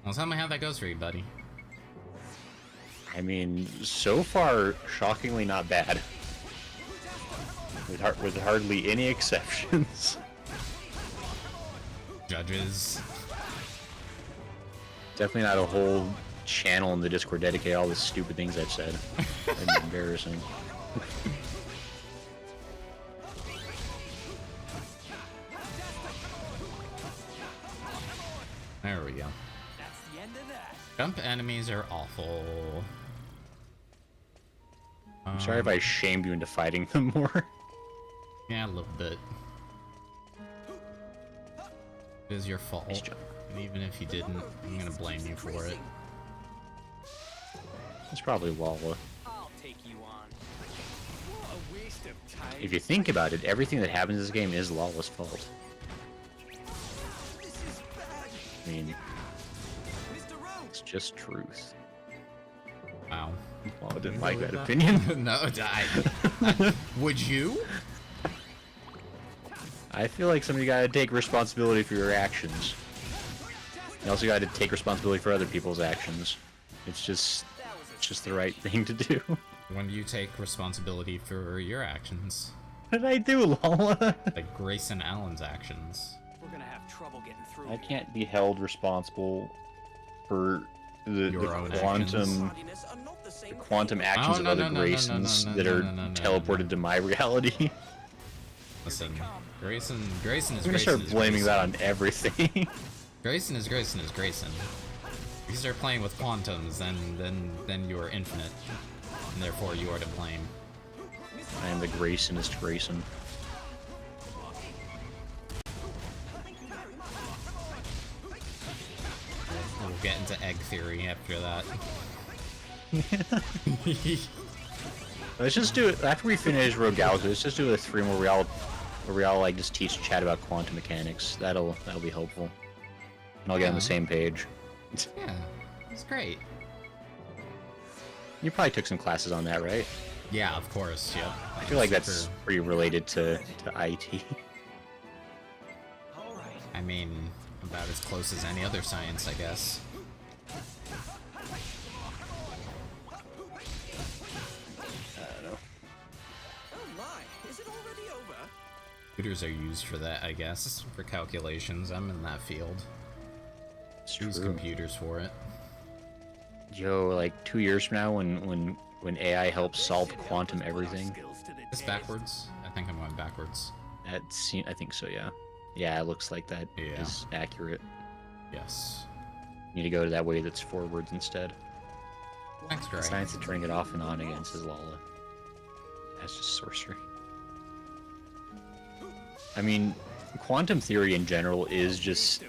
Well, tell me how that goes for you, buddy. I mean, so far, shockingly not bad. With hardly any exceptions. Judges. Definitely not a whole channel in the Discord dedicated to all the stupid things I've said. It's embarrassing. There we go. That's the end of that. Jump enemies are awful. I'm sorry if I shamed you into fighting them more. Yeah, a little bit. It is your fault. Nice job. And even if you didn't, I'm gonna blame you for it. It's probably Lala. I'll take you on. What a waste of time. If you think about it, everything that happens in this game is Lala's fault. This is bad. I mean, It's just truth. Wow. Well, I didn't like that opinion. No, would you? I feel like somebody gotta take responsibility for your actions. You also gotta take responsibility for other people's actions. It's just the right thing to do. When you take responsibility for your actions. What did I do, Lola? Like Grayson Allen's actions. We're gonna have trouble getting through. I can't be held responsible for the quantum actions of other Graysons that are teleported to my reality. Listen, Grayson is Grayson. I'm gonna start blaming that on everything. Grayson is Grayson is Grayson. If you start playing with quantums, then you are infinite, and therefore you are to blame. I am the Graysonist Grayson. We'll get into egg theory after that. Let's just do it after we finish Rogue Galaxy. Let's just do a 3 more where we all like just teach chat about quantum mechanics. That'll be helpful, and I'll get on the same page. Yeah, it's great. You probably took some classes on that, right? Yeah, of course. Yep. I feel like that's pretty related to IT. I mean, about as close as any other science, I guess. Computers are used for that, I guess, for calculations. I'm in that field. Use computers for it. Yo, like 2 years from now, when AI helps solve quantum everything. It's backwards. I think I'm going backwards. I think so. Yeah. Yeah, it looks like that is accurate. Yes. You need to go to that way that's forwards instead. Thanks, Dre. Science is turning it off and on again, says Lala. That's just sorcery. I mean, quantum theory in general is just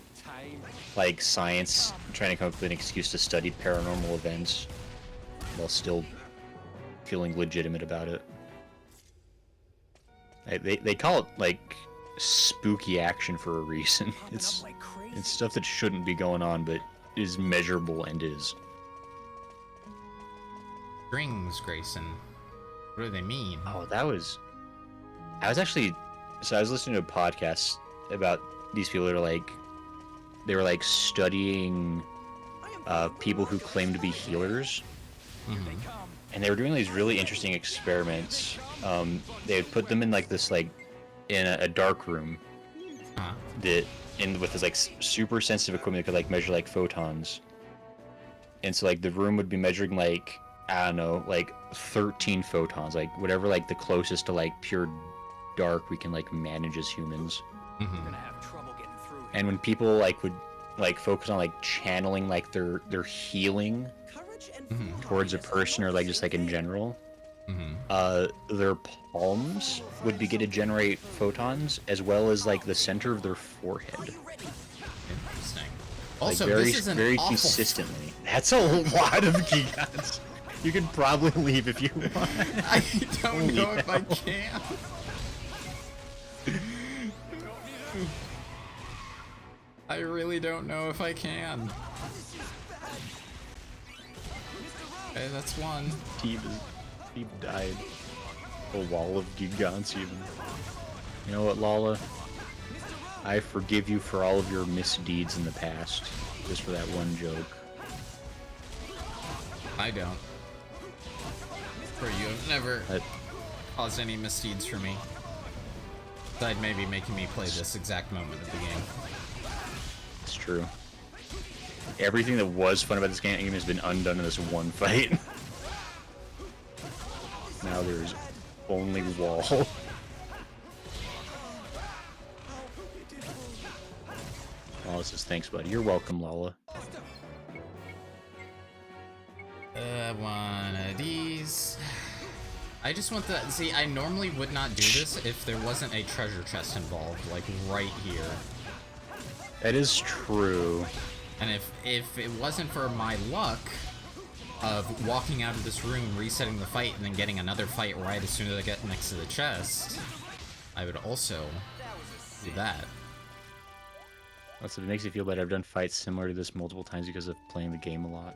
like science trying to come up with an excuse to study paranormal events while still feeling legitimate about it. They call it like spooky action for a reason. It's stuff that shouldn't be going on but is measurable and is. Strings, Grayson. What do they mean? Oh, I was actually, so I was listening to a podcast about these people that are like, they were like studying people who claim to be healers. Mm-hmm. And they were doing these really interesting experiments. They would put them in like this, like, in a dark room with this like super sensitive equipment that could like measure like photons. And so like the room would be measuring like, I don't know, like 13 photons, like whatever like the closest to like pure dark we can like manage as humans. Mm-hmm. And when people like would like focus on like channeling like their healing towards a person or like just like in general, their palms would begin to generate photons as well as like the center of their forehead. Interesting. Also, like, this is very awful... consistently. That's a lot of gigants. You can probably leave if you want. I don't know if I can. I really don't know if I can. Okay, that's one. Steve died. A wall of gigants even. You know what, Lala? I forgive you for all of your misdeeds in the past. Just for that one joke. I don't. For you have never caused any misdeeds for me. Besides maybe making me play this exact moment of the game. It's true. Everything that was fun about this game has been undone in this one fight. Now there's only wall. Lala says, thanks, buddy. You're welcome, Lala. One of these. I just want the... See, I normally would not do this if there wasn't a treasure chest involved, like, right here. That is true. And if it wasn't for my luck of walking out of this room, resetting the fight, and then getting another fight right as soon as I get next to the chest, I would also do that. That's what makes me feel better. I've done fights similar to this multiple times because of playing the game a lot.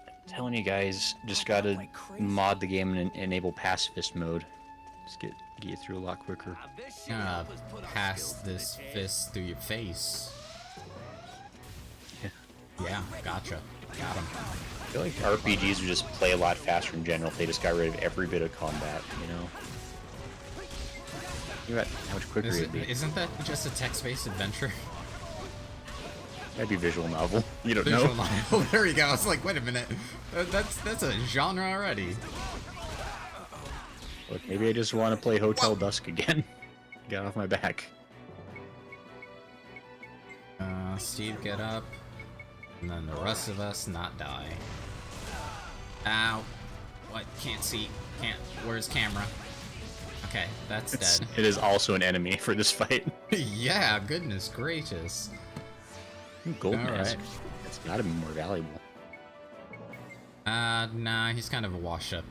I'm telling you guys, just gotta mod the game and enable pacifist mode. Just get you through a lot quicker. Pass this fist through your face. Yeah, gotcha. Got him. I feel like RPGs would just play a lot faster in general if they just got rid of every bit of combat, you know? Think about how much quicker it'd be. Isn't that just a text-based adventure? That'd be visual novel. You don't Visual know. novel. There we go. I was like, wait a minute. That's a genre already. Look, maybe I just want to play Hotel Dusk again. Get off my back. Steve, get up. And then the rest of us not die. Ow. What? Can't see. Can't. Where's camera? Okay, that's dead. It is also an enemy for this fight. Yeah, goodness gracious. Gold All mask. right. It's gotta be more valuable. Nah, he's kind of a wash-up,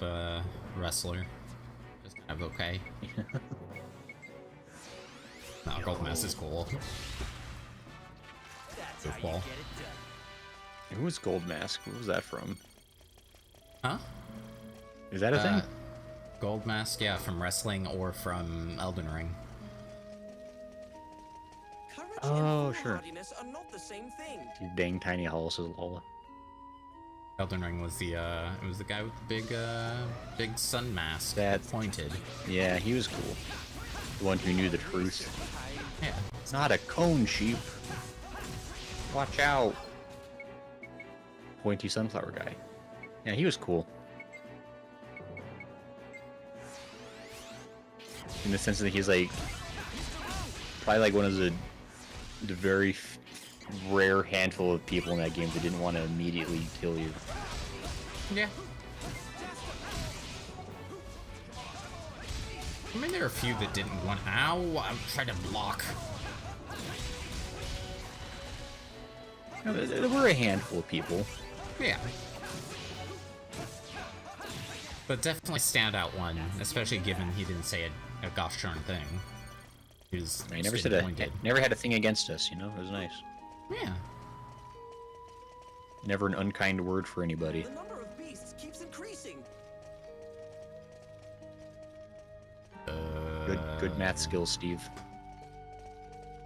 wrestler. Just kind of okay. No, gold mask is cool. Goofball. Who was Gold Mask? What was that from? Huh? Is that a thing? Gold mask, yeah, from wrestling or from Elden Ring. Oh, sure. Are not the same thing. You dang tiny house is Lola. Elden Ring was the it was the guy with the big sun mask That pointed. Yeah, he was cool. The one who knew the truth. Yeah. It's not a cone sheep. Watch out. Pointy sunflower guy. Yeah, he was cool. In the sense that he's like probably like one of the very rare handful of people in that game that didn't want to immediately kill you. Yeah. I mean, there are a few that didn't want. Ow! I'm trying to block. No, there were a handful of people. Yeah. But definitely standout one, especially given he didn't say a gosh darn thing. He was I never said never had a thing against us, you know? It was nice. Yeah. Never an unkind word for anybody. The number of beasts keeps increasing. Good math skills, Steve.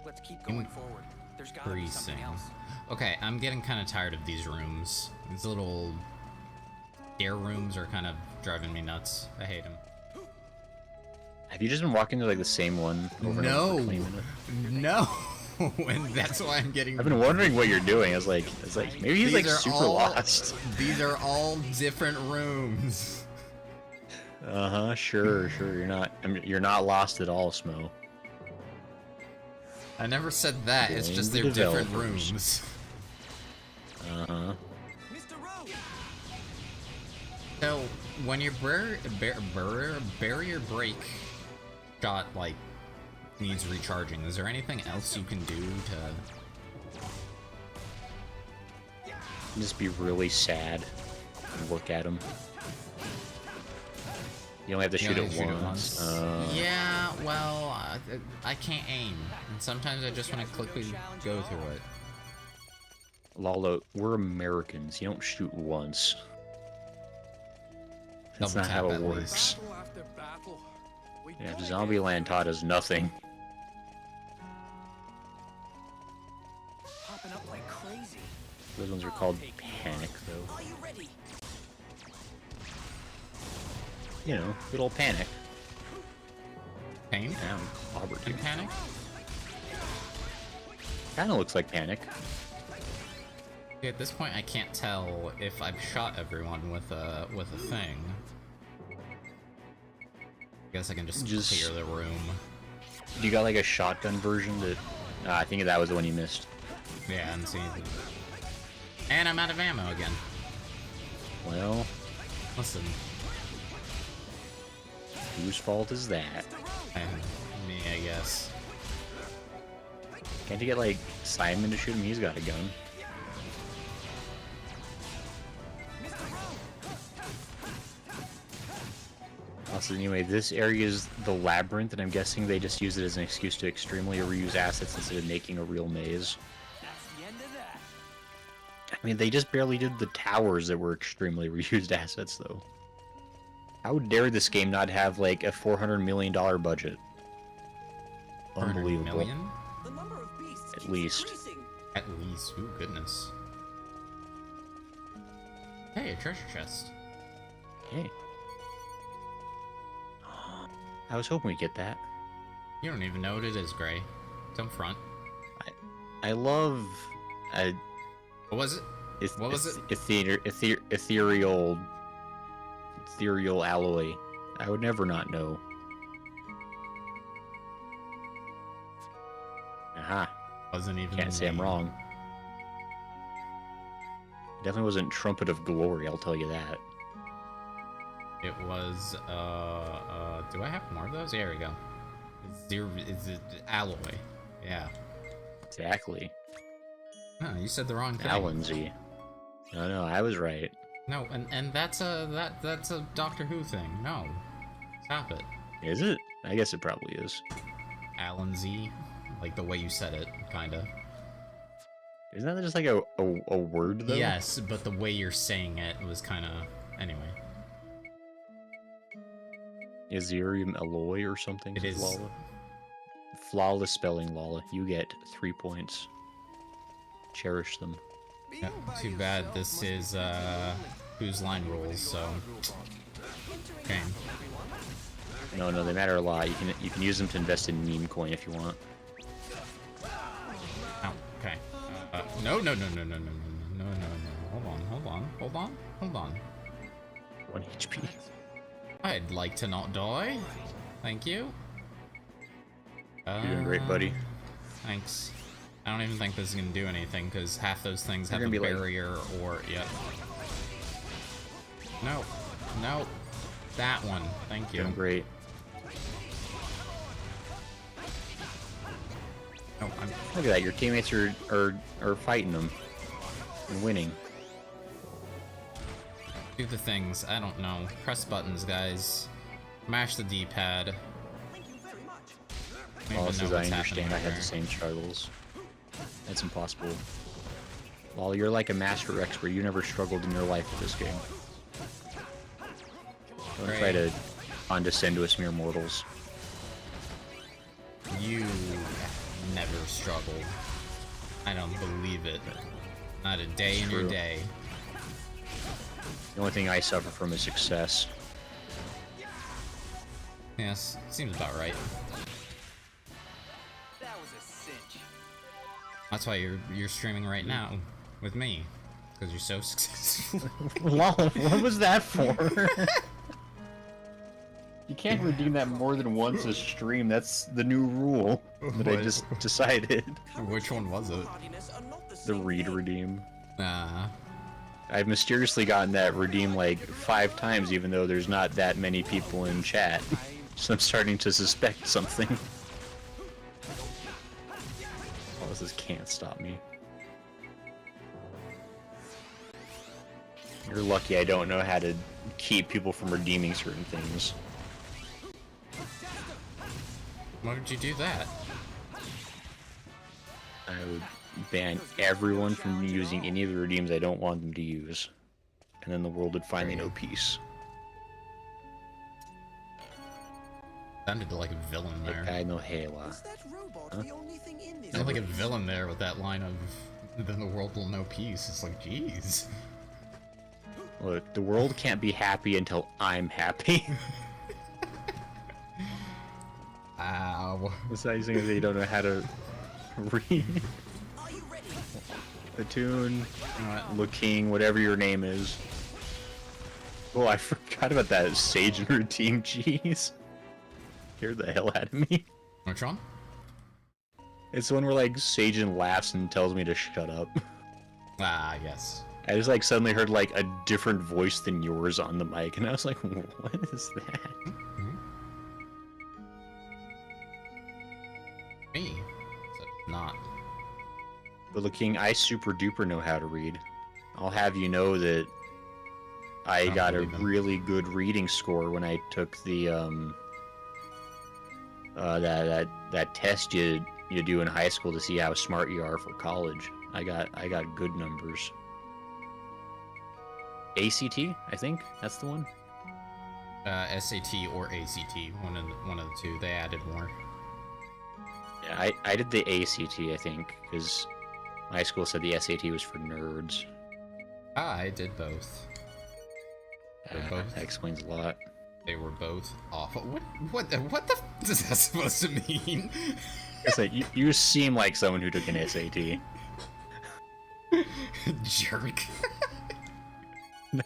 Let's keep going forward. There's gotta be something Increasing. else. Okay, I'm getting kind of tired of these rooms. These little air rooms are kind of driving me nuts. I hate them. Have you just been walking to like the same one over and over for 20 minutes? No. And that's why I'm getting. I've been wondering what you're doing. I was like maybe he's These like are super all- lost. These are all different rooms. Sure. You're not lost at all, Smo. I never said that. It's Blame just the they're different developers. rooms. Mr. Rowe! So when your barrier break shot like needs recharging, is there anything else you can do to? Just be really sad and look at him. You only have to shoot You it only once. Yeah, well, I can't aim, and sometimes I just want to quickly go through it. Lalo, we're Americans. You don't shoot once. That's Double not how tap it at works. least. Battle after battle. We Yeah, gotta Zombieland taught us nothing. It's popping up like crazy. Those ones are called panic, though. Are you ready? You know, good old panic. Pain Yeah, Aubrey. and panic. Kind of looks like panic. See, at this point, I can't tell if I've shot everyone with a thing. I guess I can just clear the room. You got like a shotgun version that... I think that was the one you missed. Yeah, and see. And I'm out of ammo again. Well, Listen, whose fault is that? me, I guess. Can't you get like Simon to shoot him? He's got a gun. Also, anyway, this area is the labyrinth, and I'm guessing they just use it as an excuse to extremely reuse assets instead of making a real maze. That's the end of that. I mean, they just barely did the towers that were extremely reused assets, though. How dare this game not have, like, a $400 million budget? 400 Unbelievable. million? The number of beasts At keeps least. increasing. At least. Ooh, goodness. Hey, a treasure chest. Hey. I was hoping we'd get that. You don't even know what it is, Gray. It's up front. I love... What was it? What was it? Ethereal alloy. I would never not know. Aha. Wasn't even. Can't say I'm wrong. Definitely wasn't Trumpet of Glory, I'll tell you that. It was. Do I have more of those? There we go. Is it alloy? Yeah. Exactly. No, you said the wrong thing. Allenzy. No, I was right. No, and that's a Doctor Who thing. No, stop it. Is it? I guess it probably is. Alan Z, like the way you said it, kinda. Isn't that just like a word, though? Yes, but the way you're saying it was kinda... Anyway. Ethereum alloy or something? It is. Lala? Flawless spelling, Lala. You get 3 points. Cherish them. Yeah, too bad this is, Whose Line Rules, so... Okay. No, they matter a lot. You can use them to invest in meme coin if you want. Oh, okay. No. Hold on. 1 HP. I'd like to not die. Thank you. You're doing great, buddy. Thanks. I don't even think this is gonna do anything, because half those things have You're a gonna be like- barrier or... Yep. No. That one. Thank you. Doing great. Oh, Look at that. Your teammates are fighting them and winning. do the things. I don't know. Press buttons, guys. Mash the D-pad. Well, as I understand, I had the same struggles. That's impossible. Well, you're like a master expert. You never struggled in your life with this game. Don't try to condescend to us mere mortals. You never struggled. I don't believe it. Not a day in your True. day. The only thing I suffer from is success. Yes, seems about right. That was a cinch. That's why you're streaming right now with me, because you're so successful. Lol, what was that for? You can't redeem that more than once a stream. That's the new rule that I What? just decided. Which one was it? Tardiness are not the The same read thing. redeem. Nah. I've mysteriously gotten that redeem like 5 times, even though there's not that many people in chat. So I'm starting to suspect something. Oh, this can't stop me. You're lucky I don't know how to keep people from redeeming certain things. Why would you do that? I would ban everyone from using any of the redeems I don't want them to use. And then the world would finally know peace. Sounded like a villain there. I know Hela. Is that robot Huh? the only thing in this? Sounded like a villain there with that line of, then the world will know peace. It's like, jeez. Look, the world can't be happy until I'm happy. Ow. Besides things that you don't know how to read. Are you ready? The tune, What? looking, whatever your name is. Oh, I forgot about that Sage and routine. Jeez. Scared the hell out of me. Which one? It's the one where like Sajin laughs and tells me to shut up. Ah, yes. I just like suddenly heard like a different voice than yours on the mic, and I was like, what is that? Me. So, not. But looking, I super duper know how to read. I'll have you know that I got a believe him. really good reading score when I took the that test you do in high school to see how smart you are for college. I got good numbers. ACT, I think that's the one. SAT or ACT, one of the two. They added more. Yeah, I did the ACT, I think, because my school said the SAT was for nerds. Ah, I did both. Both. That explains a lot. They were both awful. What the f is that supposed to mean? It's like you seem like someone who took an SAT. Jerk. No,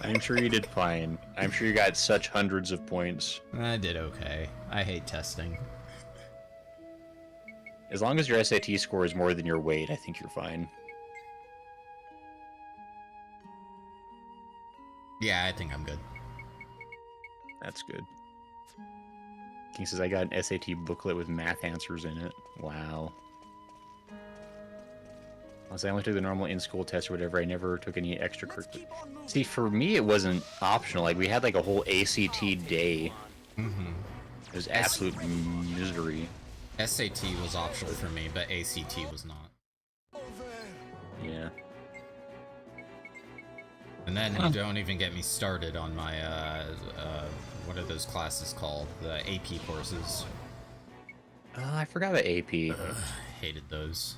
I'm sure you did fine. I'm sure you got such hundreds of points. I did okay. I hate testing. As long as your SAT score is more than your weight, I think you're fine. Yeah, I think I'm good. That's good. King says, I got an SAT booklet with math answers in it. Wow. I only took the normal in-school test or whatever. I never took any extracurricular. See, for me, it wasn't optional. Like, we had like a whole ACT day. Mm-hmm. It was absolute misery. SAT was optional for me, but ACT was not. Yeah. And then don't even get me started on my, what are those classes called? The AP courses. I forgot about AP. Hated those.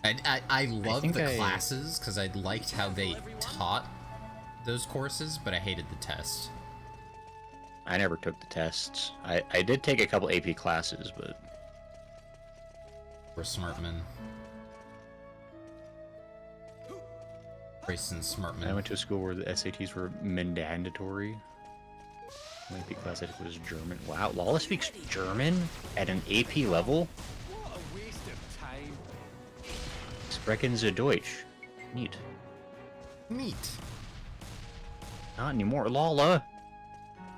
I loved the classes because I liked how they taught those courses, but I hated the test. I never took the tests. I did take a couple AP classes, but... We're smart men. Grayson Smartman. I went to a school where the SATs were mandatory. My AP class I took was German. Wow, Lala speaks German at an AP level? What a waste of time. Sprechen Sie Deutsch. Neat. Neat. Not anymore. Lala!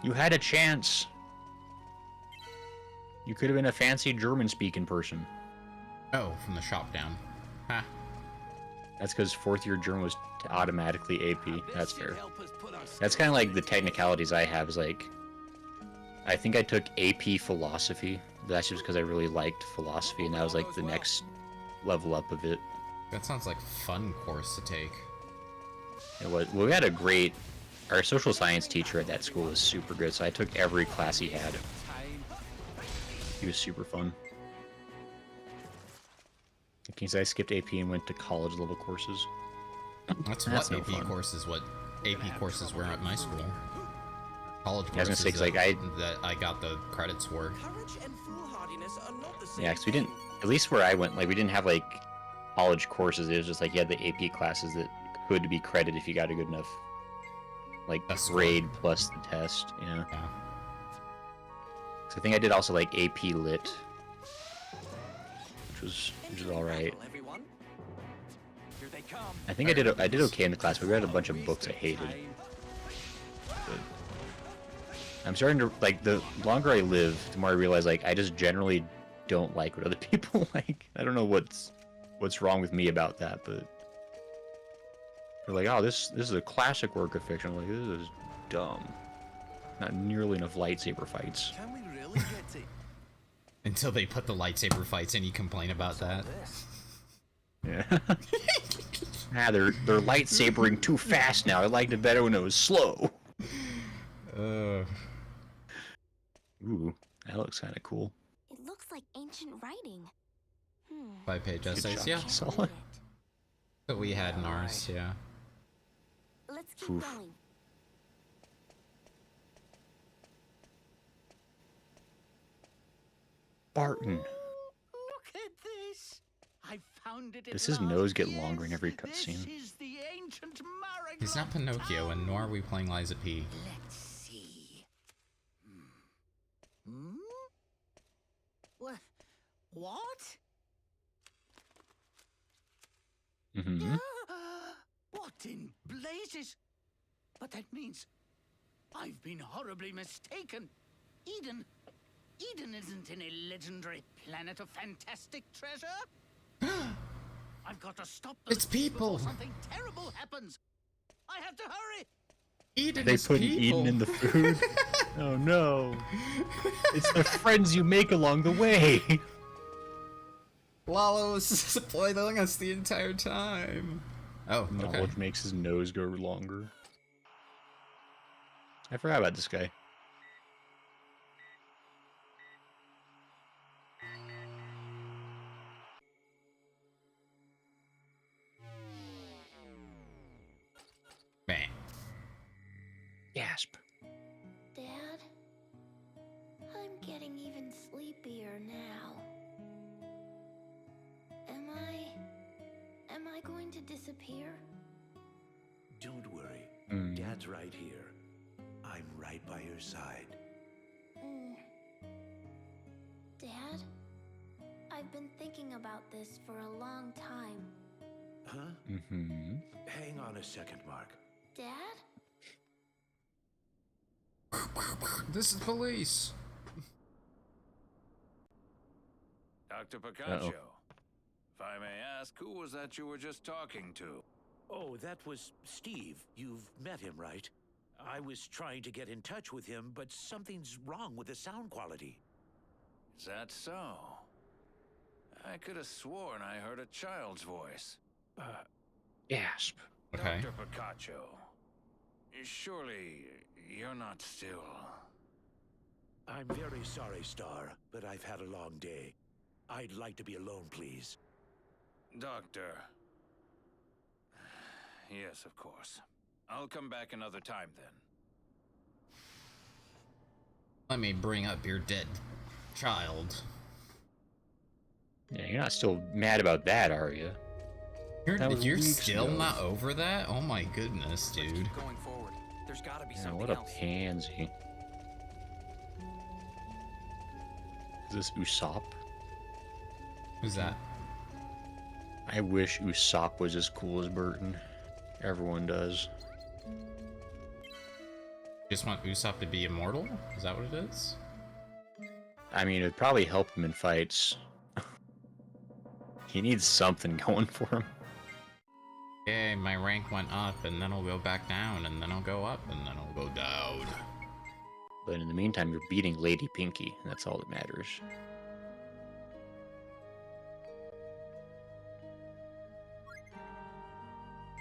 You had a chance. You could have been a fancy German-speaking person. Oh, from the shop down. Ha. That's because fourth-year German was automatically AP. That's fair. That's kind of like the technicalities I have. Is like, I think I took AP philosophy. That's just because I really liked philosophy, and that was like the next level up of it. That sounds like a fun course to take. It was. Well, we had a great. Our social science teacher at that school was super good, so I took every class he had. He was super fun. Because I skipped AP and went to college level courses. That's That's what no AP fun. courses. What AP courses were at my school. College I was gonna courses say, 'cause, like, that I got the credits for. Courage and foolhardiness are not the same. Yeah, because we didn't. At least where I went, like we didn't have like college courses. It was just like you had the AP classes that could be credited if you got a good enough like Test grade plus the test. Yeah. Yeah. So I think I did also like AP Lit, which was all right. Everyone. Here they come. I think I did okay in the class, but we read a bunch of books I hated. But I'm starting to like the longer I live, the more I realize like I just generally don't like what other people like. I don't know what's wrong with me about that, but they're like, oh, this is a classic work of fiction. I'm like, this is dumb. Not nearly enough lightsaber fights. Can we really get to Until they put the lightsaber fights and you complain about that. this? Yeah. They're lightsabering too fast now. I liked it better when it was slow. Ooh, that looks kind of cool. It looks like ancient writing. 5-page Good essays, job, yeah. Solid. That we had in ours, yeah. Let's keep Oof. going. Barton. Look at this. I found it. Does his nose get longer in every cutscene? This is the ancient He's not Pinocchio, and nor are we playing Liza P. Let's see. Hmm? What? Mm-hmm. What in blazes? But that means I've been horribly mistaken. Eden isn't in a legendary planet of fantastic treasure. I've got to stop them It's people. before something terrible happens. I I have to hurry. Eden They is put people. Eden in the food. Oh no! It's the friends you make along the way. Lalo was spoiling us the entire time. Oh, okay. Knowledge makes his nose go longer. I forgot about this guy. Bang. Gasp. Dad, I'm getting even sleepier now. Am I going to disappear? Don't worry. Mm. Dad's right here. I'm right by your side. Dad, I've been thinking about this for a long time. Huh? Mm-hmm. Hang on a second, Mark. Dad? This is police. Dr. Picacho, if I may ask, who was that you were just talking to? Oh, that was Steve. You've met him, right? I was trying to get in touch with him, but something's wrong with the sound quality. Is that so? I could have sworn I heard a child's voice. Gasp. Okay. Dr. Picacho, surely you're not still... I'm very sorry, Star, but I've had a long day. I'd like to be alone, please. Doctor. Yes, of course. I'll come back another time then. Let me bring up your dead child. Yeah, you're not still mad about that, are you? That was You're weeks still ago. not over that? Oh my goodness, Let's dude. keep going forward. There's got to be Yeah, something what a else. pansy. Is this Usopp? Who's that? I wish Usopp was as cool as Burton. Everyone does. Just want Usopp to be immortal? Is that what it is? I mean, it'd probably help him in fights. He needs something going for him. Okay, my rank went up, and then I'll go back down, and then I'll go up, and then I'll go down. But in the meantime, you're beating Lady Pinky, and that's all that matters.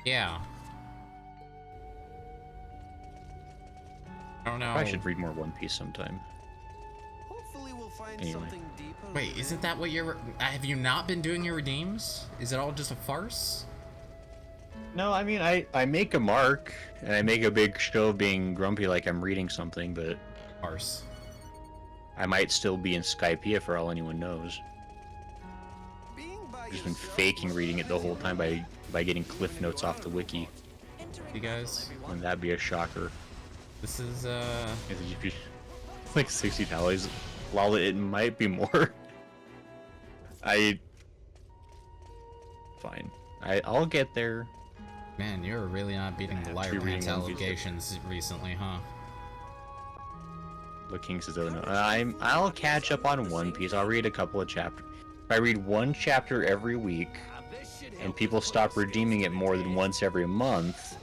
Yeah. I don't know. I should read more One Piece sometime. Hopefully we'll find Anyway. something deeper. Wait, isn't that what you're... Have you not been doing your redeems? Is it all just a farce? No, I mean, I make a mark, and I make a big show of being grumpy like I'm reading something, but Farce. I might still be in Skypiea for all anyone knows. Being by I've just been yourself faking was reading it the whole busy time enough. by getting cliff notes off the wiki. You guys? And that'd be a shocker. This is, It's like $60. Lol, it might be more. Fine. I'll get there. Man, you're really not beating the have liar to be pants reading One Piece. allegations recently, huh? But King says, "Oh no, I'll catch up on One Piece. I'll read a couple of chapters. If I read one chapter every week, and people stop redeeming it more than once every month,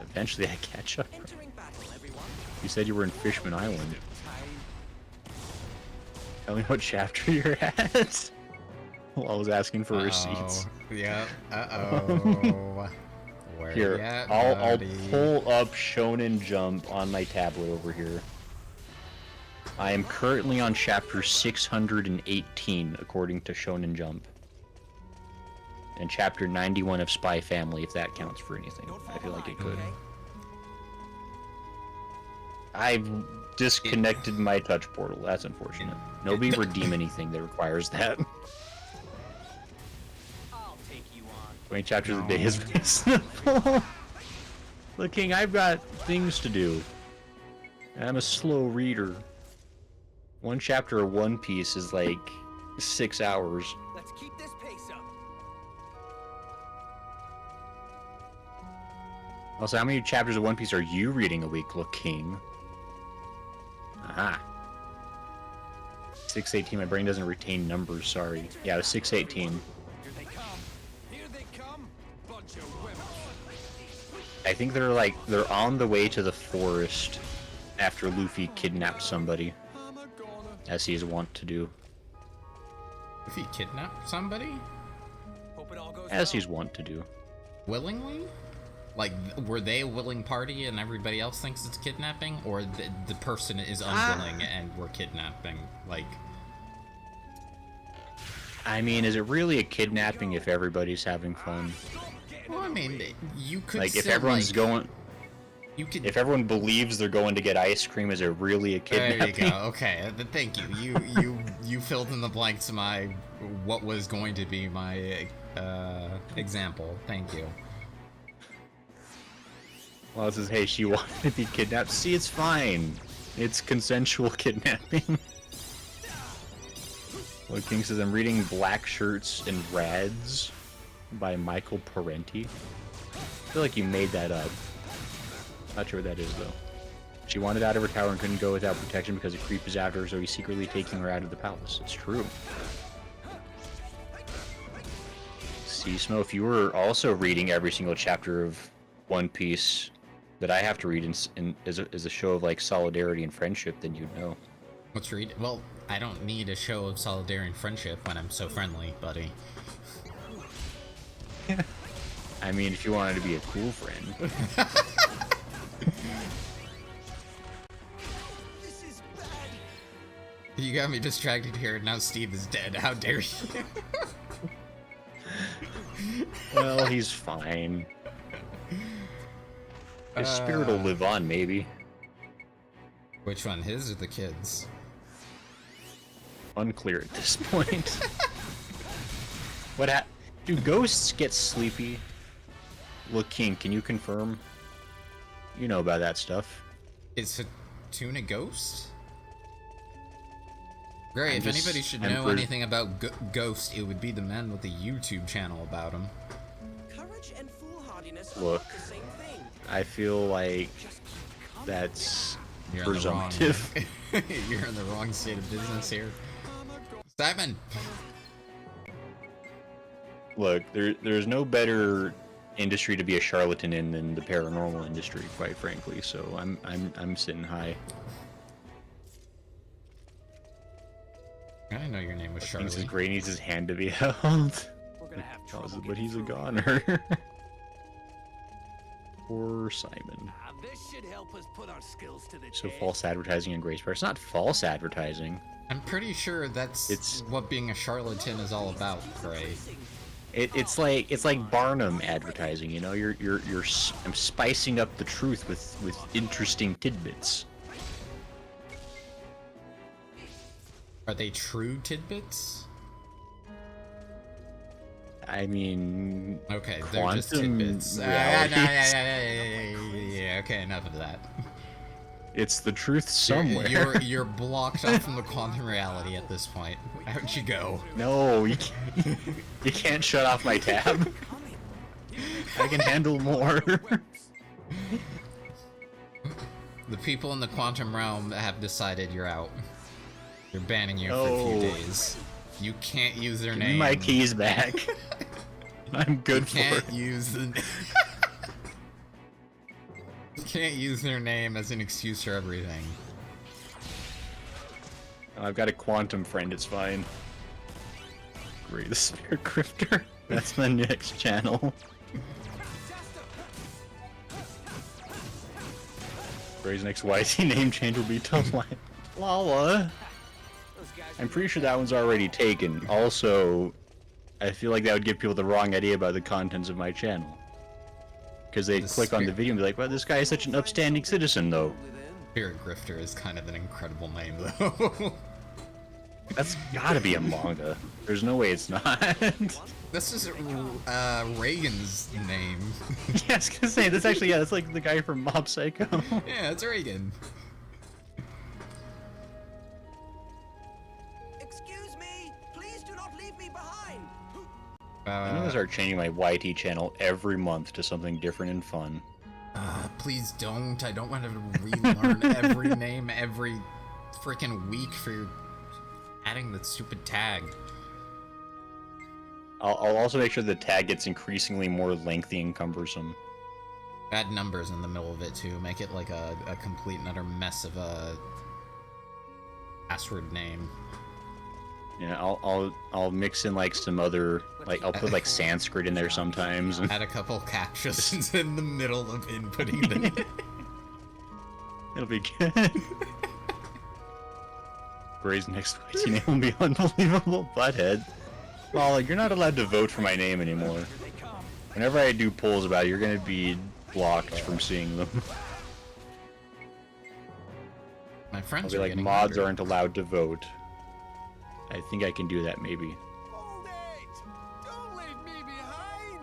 eventually I catch up." You said you were in Fishman Island. Tell me what chapter you're at. Well, I was asking for receipts. Yeah. Uh-oh. Where Here, you at, I'll buddy? pull up Shonen Jump on my tablet over here. I am currently on chapter 618, according to Shonen Jump. And chapter 91 of Spy Family, if that counts for anything. I feel like it could. I've disconnected my touch portal. That's unfortunate. Nobody redeem anything that requires that. I'll take you on. 20 chapters a day is reasonable. Look, King, I've got things to do. I'm a slow reader. One chapter of One Piece is like 6 hours. Let's keep this pace up. Also, how many chapters of One Piece are you reading a week, Look, King? Aha. 618, my brain doesn't retain numbers, sorry. Yeah, it was 618. Here they come. Here they come. Bunch of women. I think they're on the way to the forest after Luffy kidnapped somebody, as he is wont to do. If he kidnapped somebody? As he's wont to do. Willingly? Like, were they a willing party and everybody else thinks it's kidnapping? Or the person is unwilling and we're kidnapping? Like... I mean, is it really a kidnapping if everybody's having fun? Well, I mean, you could like, if still, everyone's like, going... You could... If everyone believes they're going to get ice cream, is it really a kidnapping? There you go. Okay, thank you. You filled in the blanks to my... what was going to be my example. Thank you. Well, it says, hey, she wanted to be kidnapped. See, it's fine. It's consensual kidnapping. Well, King says, I'm reading Black Shirts and Rads by Michael Parenti. I feel like you made that up. Not sure what that is, though. She wanted out of her tower and couldn't go without protection because a creep is after her, so he's secretly taking her out of the palace. It's true. See, Snow, if you were also reading every single chapter of One Piece that I have to read as a show of, like, solidarity and friendship, then you'd know. Let's read. Well, I don't need a show of solidarity and friendship when I'm so friendly, buddy. I mean, if you wanted to be a cool friend. You got me distracted here, now Steve is dead. How dare you? Well, he's fine. His spirit will live on, maybe. Which one, his or the kids? Unclear at this point. What do ghosts get sleepy? Look, King, can you confirm? You know about that stuff. Is Hatuna a ghost? Great, if just- anybody should I'm know per- anything about Ghost, it would be the men with the YouTube channel about him. Courage and foolhardiness are Look. not the same thing. I feel like that's You're in the wrong- presumptive. You're in the wrong state of business here. Simon! Look, there's no better industry to be a charlatan in than the paranormal industry, quite frankly. So I'm sitting high. I didn't know your name was King says Charlie. Gray needs his hand to be held. We're gonna have Tells trouble us, but he's a getting through. goner. Poor Simon. This should help us put our skills to the So test. false advertising and Grace Bar. It's not false advertising. I'm pretty sure that's It's- what being a charlatan is all about, Gray. It's like Barnum advertising. You know, I'm spicing up the truth with interesting tidbits. Are they true tidbits? I mean, Okay, they're just quantum tidbits. realities. Yeah, okay, enough of that. It's the truth somewhere. You're blocked off from the quantum reality at this point. How'd you go? No, you can't shut off my tab. I can handle more. The people in the quantum realm have decided you're out. They're banning you for a few No. days. You can't use their Give name. me my keys back. I'm good for Can't it. use the. You can't use their name as an excuse for everything. I've got a quantum friend, it's fine. Great, the Spirit Grifter. That's my next channel. Gray's next YT name change will be to Lala. I'm pretty sure that one's already taken. Also, I feel like that would give people the wrong idea about the contents of my channel. Because they'd The click on the Spirit- video and be like, well, this guy is such an upstanding citizen, though. Spirit Grifter is kind of an incredible name, though. That's gotta be a manga. There's no way it's not. This is Reagan's name. Yeah, I was gonna say, that's actually, yeah, that's like the guy from Mob Psycho. Yeah, it's Reagan. Excuse me, please do not leave me behind. I'm gonna start changing my YT channel every month to something different and fun. Please don't. I don't want to relearn every name every freaking week for adding the stupid tag. I'll also make sure the tag gets increasingly more lengthy and cumbersome. Add numbers in the middle of it too. Make it like a complete and utter mess of a password name. Yeah, I'll mix in like some other, like I'll put like Sanskrit in there sometimes. Add a couple captions in the middle of inputting the. It'll be good. Gray's next fighting name will be Unbelievable Butthead. Well, you're not allowed to vote for my name anymore. Whenever I do polls about it, you're gonna be blocked from seeing them. My friends I'll be are like, getting mods hungry. aren't allowed to vote. I think I can do that, maybe. Hold it! Don't leave me behind!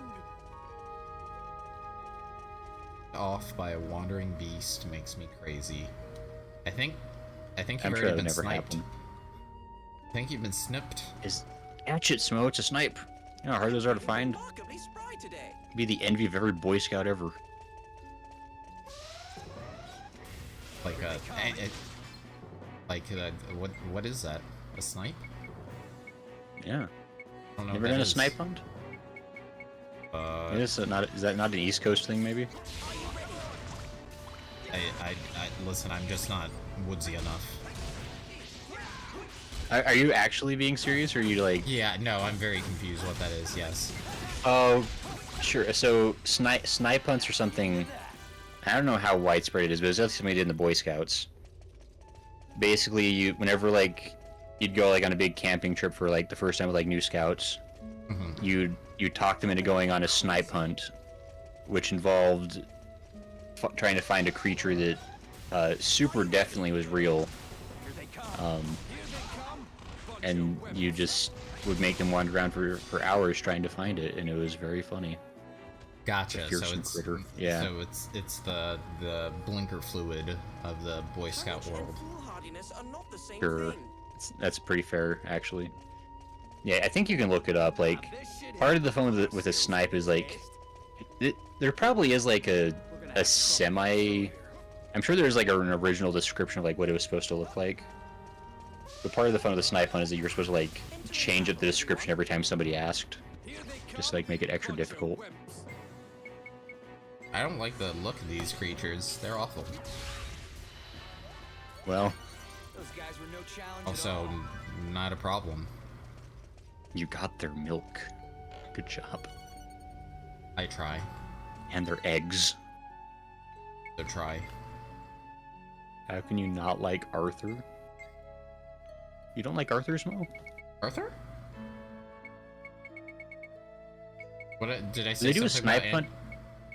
Off by a wandering beast makes me crazy. I think you've I'm already sure that been never sniped. happened. I think you've been snipped. Catch it, Smo, it's a snipe. You know how hard those are to find? Remarkably spry today. Be the envy of every Boy Scout ever. Like what is that? A snipe? Yeah. I don't know. Never what done that a is. snipe hunt? Is that not an East Coast thing, maybe? I listen. I'm just not woodsy enough. Are you actually being serious, or are you like... Yeah, no, I'm very confused what that is. Yes. Oh, sure. So, snipe hunts or something... I don't know how widespread it is, but it's definitely something they did in the Boy Scouts. Basically, whenever, like, you'd go, like, on a big camping trip for, like, the first time with, like, new scouts, you'd talk them into going on a snipe hunt, which involved trying to find a creature that super definitely was real. And you just would make them wander around for hours trying to find it, and it was very funny. Gotcha. So fearsome it's critter. Yeah. So it's the blinker fluid of the Boy Scout world. Foolhardiness are not the same Sure. thing. That's pretty fair, actually. Yeah, I think you can look it up. Like, part of the fun with a snipe is, like, there probably is, like, a semi... I'm sure there's, like, an original description of, like, what it was supposed to look like. But part of the fun of the snipe hunt is that you're supposed to, like, change up the description every time somebody asked. Just to, like, make it extra difficult. I don't like the look of these creatures. They're awful. Well, Those guys were no challenge Also, at all. not a problem. you got their milk. Good job. I try. And their eggs. So try. How can you not like Arthur? You don't like Arthur, Smo? Arthur? What did I say? Did they do a something snipe about hunt?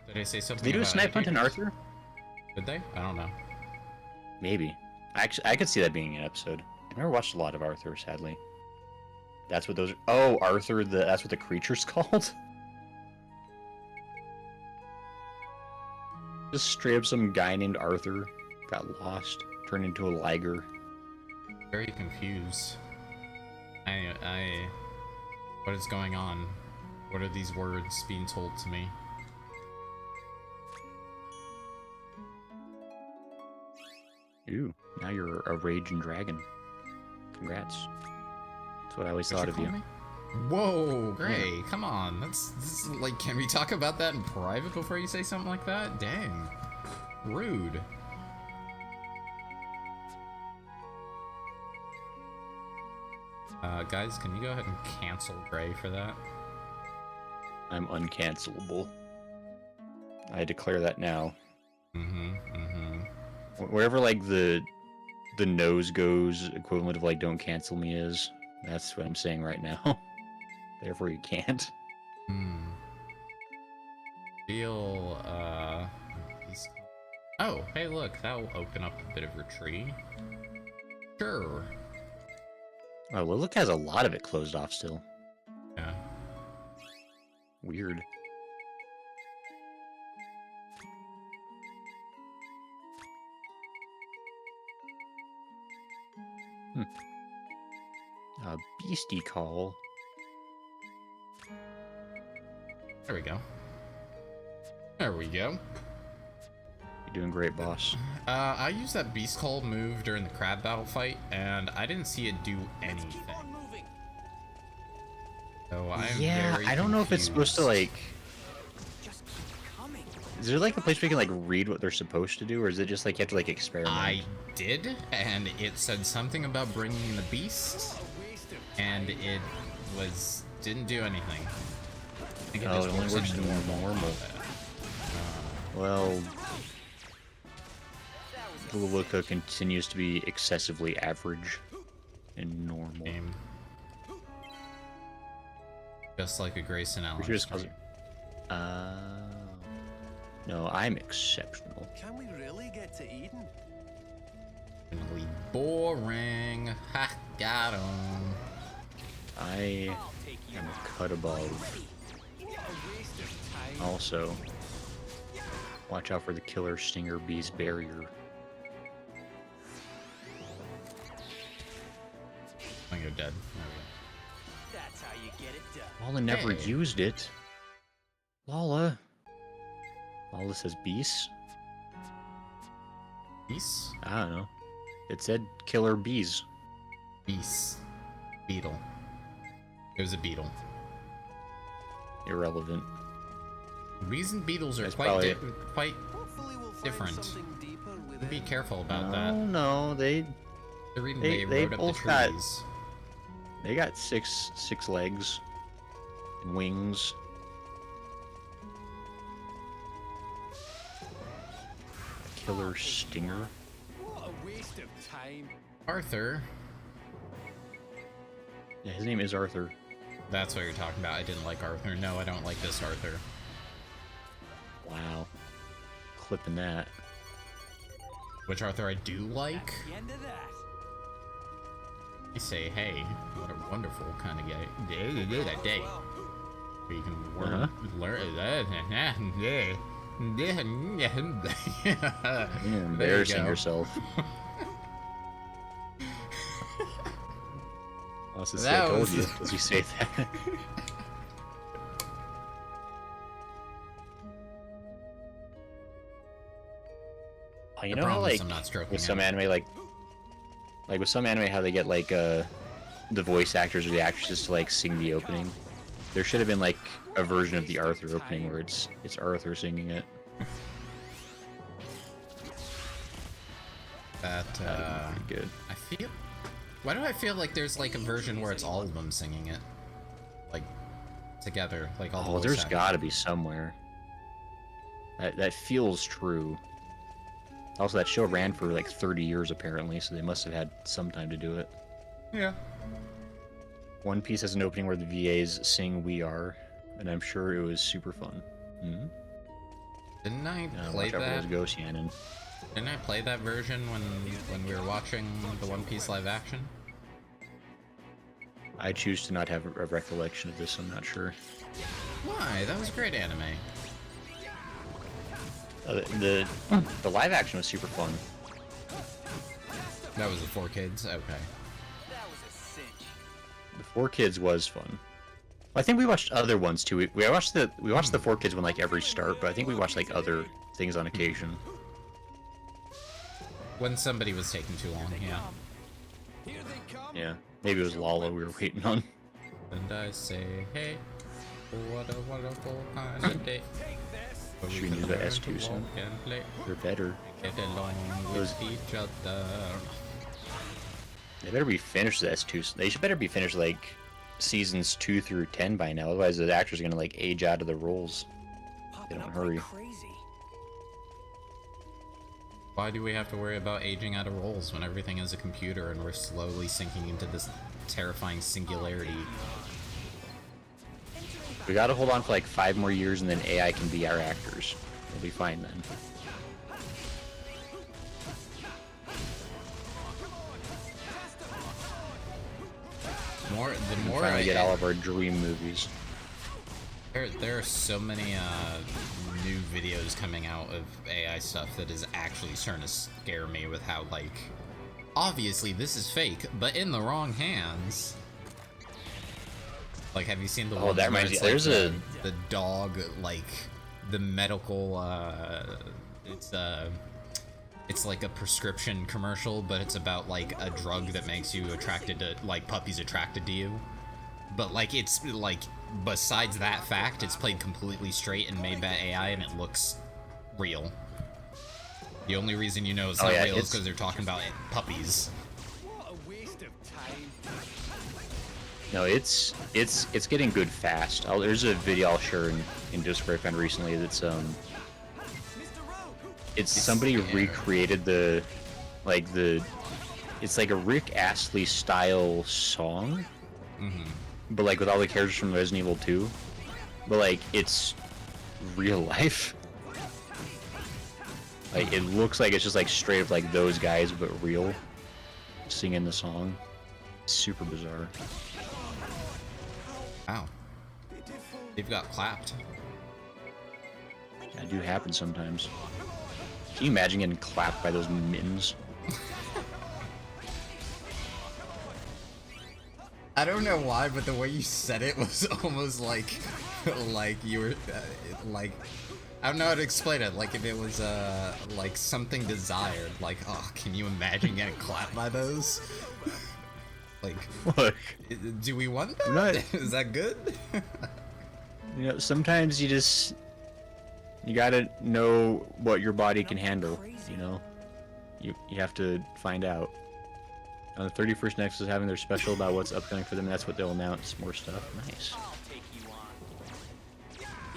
Did I say something? Did they do a about snipe hunt in anteaters? Arthur? Did they? I don't know. Maybe. Actually, I could see that being an episode. I've never watched a lot of Arthur, sadly. That's what those are. Oh, Arthur, that's what the creature's called? Just straight up some guy named Arthur got lost, turned into a liger. Very confused. What is going on? What are these words being told to me? Ooh, now you're a raging dragon. Congrats. That's what I always What thought of call you. me? Whoa, Gray, come on. That's like, can we talk about that in private before you say something like that? Dang. Rude. Guys, can you go ahead and cancel Gray for that? I'm uncancelable. I declare that now. Wherever like the nose goes, equivalent of like don't cancel me is, that's what I'm saying right now. Therefore you can't. Feel, oh, hey look, that'll open up a bit of retreat. Sure. Oh, Lilac has a lot of it closed off still. Yeah. Weird. A beastie call. There we go. There we go. You're doing great, boss. I used that beast call move during the crab battle fight, and I didn't see it do Let's anything. keep on moving. So I'm Yeah, very I don't know if it's supposed to confused. like. Just keep coming. Is there like a place where you can like read what they're supposed to do, or is it just like you have to like experiment? I did, and it said something about bringing the beast, and it didn't do anything. I think it Oh, just it only works in normal. Well, Luluka continues to be excessively average and normal. Game. Just like a Grayson Allen. We should just call it. No, I'm exceptional. Can we really get to Eden? Really boring. Ha, got him. I am a cut above. Also, watch out for the killer stinger bee's barrier. Oh, you're dead. That's how you get it done. Lala never Hey. used it. Lala. Lala says beast? Beast? I don't know. It said killer bees. Beast. Beetle. It was a beetle. Irrelevant. Reason beetles are That's quite probably- quite Hopefully we'll find different. something deeper within. Be careful about Oh that. no, they The reason they they rode up the both got- trees. got six legs and wings. Killer stinger. What a waste of time. Arthur. Yeah, his name is Arthur. That's what you're talking about. I didn't like Arthur. No, I don't like this Arthur. Wow. Clipping that. Which Arthur I do like. The end of that. I say, hey, what a wonderful kind of day. That day. Where you can learn You're embarrassing yourself. I was just say, I That told was- you. Does he say that? Oh, you I know how promise like I'm not stroking with some him. anime like with some anime how they get like the voice actors or the actresses to like sing the opening. There should have been like a version of the Arthur opening where it's Arthur singing it. That That'd be pretty good. I feel. Why do I feel like there's like a version where it's all of them singing it, like together, like all the Oh, voice there's actors? got to be somewhere. That feels true. Also, that show ran for like 30 years apparently, so they must have had some time to do it. Yeah. One Piece has an opening where the VAs sing "We Are," and I'm sure it was super fun. Mm-hmm. Didn't I Watch play out for that? those ghosts, Yannon. Didn't I play that version when we were watching the One Piece live action? I choose to not have a recollection of this. I'm not sure. Why? That was a great anime. The live action was super fun. That was the 4Kids. Okay. That was a cinch. The 4Kids was fun. I think we watched other ones too. We watched the 4Kids one like every start, but I think we watched like other things on occasion. When somebody was taking too long, yeah. Here they come. Yeah, maybe it was Lala we were waiting on. And I say, hey, what a wonderful kind of day. But Should we do the learn S2 to soon? walk and play, They're better. get along with each other. They better be finished the S2. They should better be finished like seasons 2 through 10 by now. Otherwise, the actors are gonna like age out of the roles. They don't Popping up hurry. like crazy. Why do we have to worry about aging out of roles when everything is a computer and we're slowly sinking into this terrifying singularity? We gotta hold on for like 5 more years, and then AI can be our actors. We'll be fine then. The more Finally get all of our dream movies. there are so many new videos coming out of AI stuff that is actually starting to scare me with how, like, obviously this is fake, but in the wrong hands. Like, have you seen the Oh, ones that where reminds it's me- like there's the dog, like, the medical, it's like a prescription commercial, but it's about, like, a drug that makes you attracted to, like, puppies attracted to you. But, like, it's, like, besides that fact, it's played completely straight and made by AI, and it looks real. The only reason you know it's Oh, not yeah, real is it's- because they're talking about puppies. What a waste of time. No, it's getting good fast. There's a video I'll share in Discord I found recently that's it's somebody recreated it's like a Rick Astley style song, but like with all the characters from Resident Evil 2, but like it's real life. Like it looks like it's just like straight up like those guys but real singing the song. It's super bizarre. Wow. They've got clapped. That do happen sometimes. Can you imagine getting clapped by those mittens? I don't know why, but the way you said it was almost like you were like, I don't know how to explain it. Like if it was like something desired. Like, oh, can you imagine getting clapped by those? Like, Look, do we want that? not- Is that good? you know, sometimes you gotta know what your body can handle. You know, you have to find out. On the 31st Nexus is having their special about what's upcoming for them. That's what they'll announce. More stuff. Nice. I'll take you on.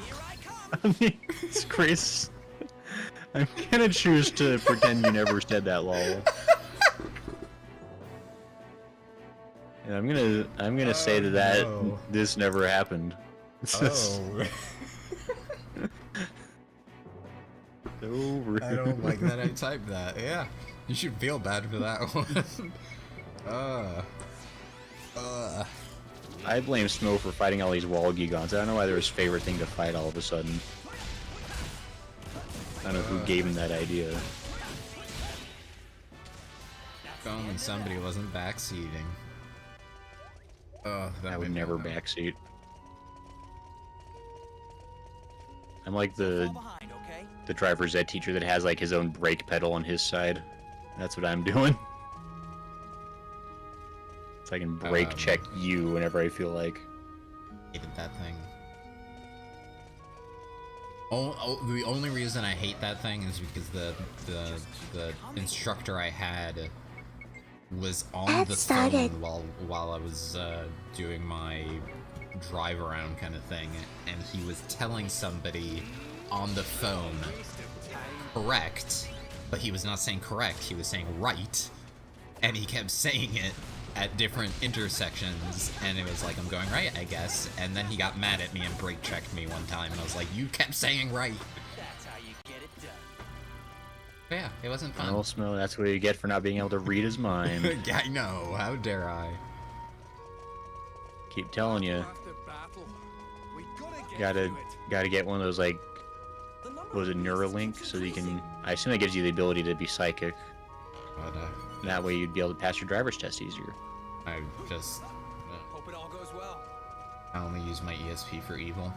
Here I come. I mean, it's crazy. I'm gonna choose to pretend you never said that, lol. And I'm gonna say that no. this never happened. Oh. So I don't like that I typed that. Yeah. You should feel bad for that one. I blame Smo for fighting all these wall gigants. I don't know why they're his favorite thing to fight all of a sudden. I don't know who gave him that idea. If only somebody wasn't backseating. I would never backseat. I'm like the Behind, okay? driver's ed teacher that has like his own brake pedal on his side. That's what I'm doing. So I can brake check you whenever I feel like. Hated that thing. The only reason I hate that thing is because the instructor I had was on the phone while I was doing my drive around kind of thing, and he was telling somebody on the phone correct, but he was not saying correct, he was saying right, and he kept saying it at different intersections, and it was like, I'm going right, I guess, and then he got mad at me and brake checked me one time, and I was like, you kept saying right. That's how you get it done. But yeah, it wasn't fun. Well, Smo, that's what you get for not being able to read his mind. Yeah, I know, how dare I? Keep telling you. After battle, we gotta get Gotta get one of those, like, what was it, Neuralink, so that you can, I assume that gives you the ability to be psychic. But That way you'd be able to pass your driver's test easier. I just Hope it all goes well. I only use my ESP for evil.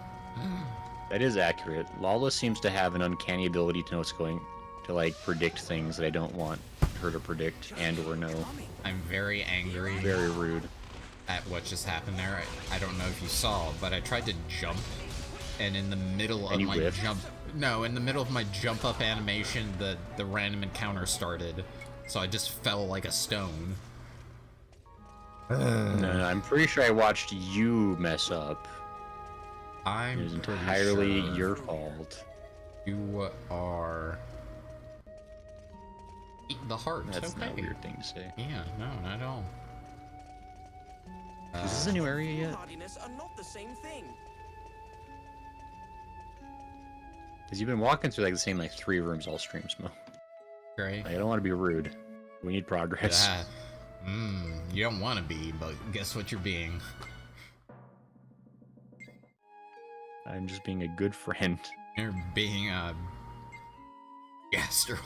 That is accurate. Lawless seems to have an uncanny ability to know what's going to, like, predict things that I don't want her to predict and or know. I'm very angry Very rude. at what just happened there. I don't know if you saw, but I tried to jump, and in the middle of And you my whiffed? jump, no, in the middle of my jump up animation, the random encounter started, so I just fell like a stone. No, I'm pretty sure I watched you mess up. I'm It was pretty entirely sure your fault. You are the heart. That's okay. not a weird thing to say. Yeah, no, not at all. Is this a new area yet? Hardiness are not the same thing. Because you've been walking through like the same like 3 rooms all stream, Smo. Great. I don't want to be rude. We need progress. That. You don't want to be, but guess what you're being. I'm just being a good friend. You're being a gastrol.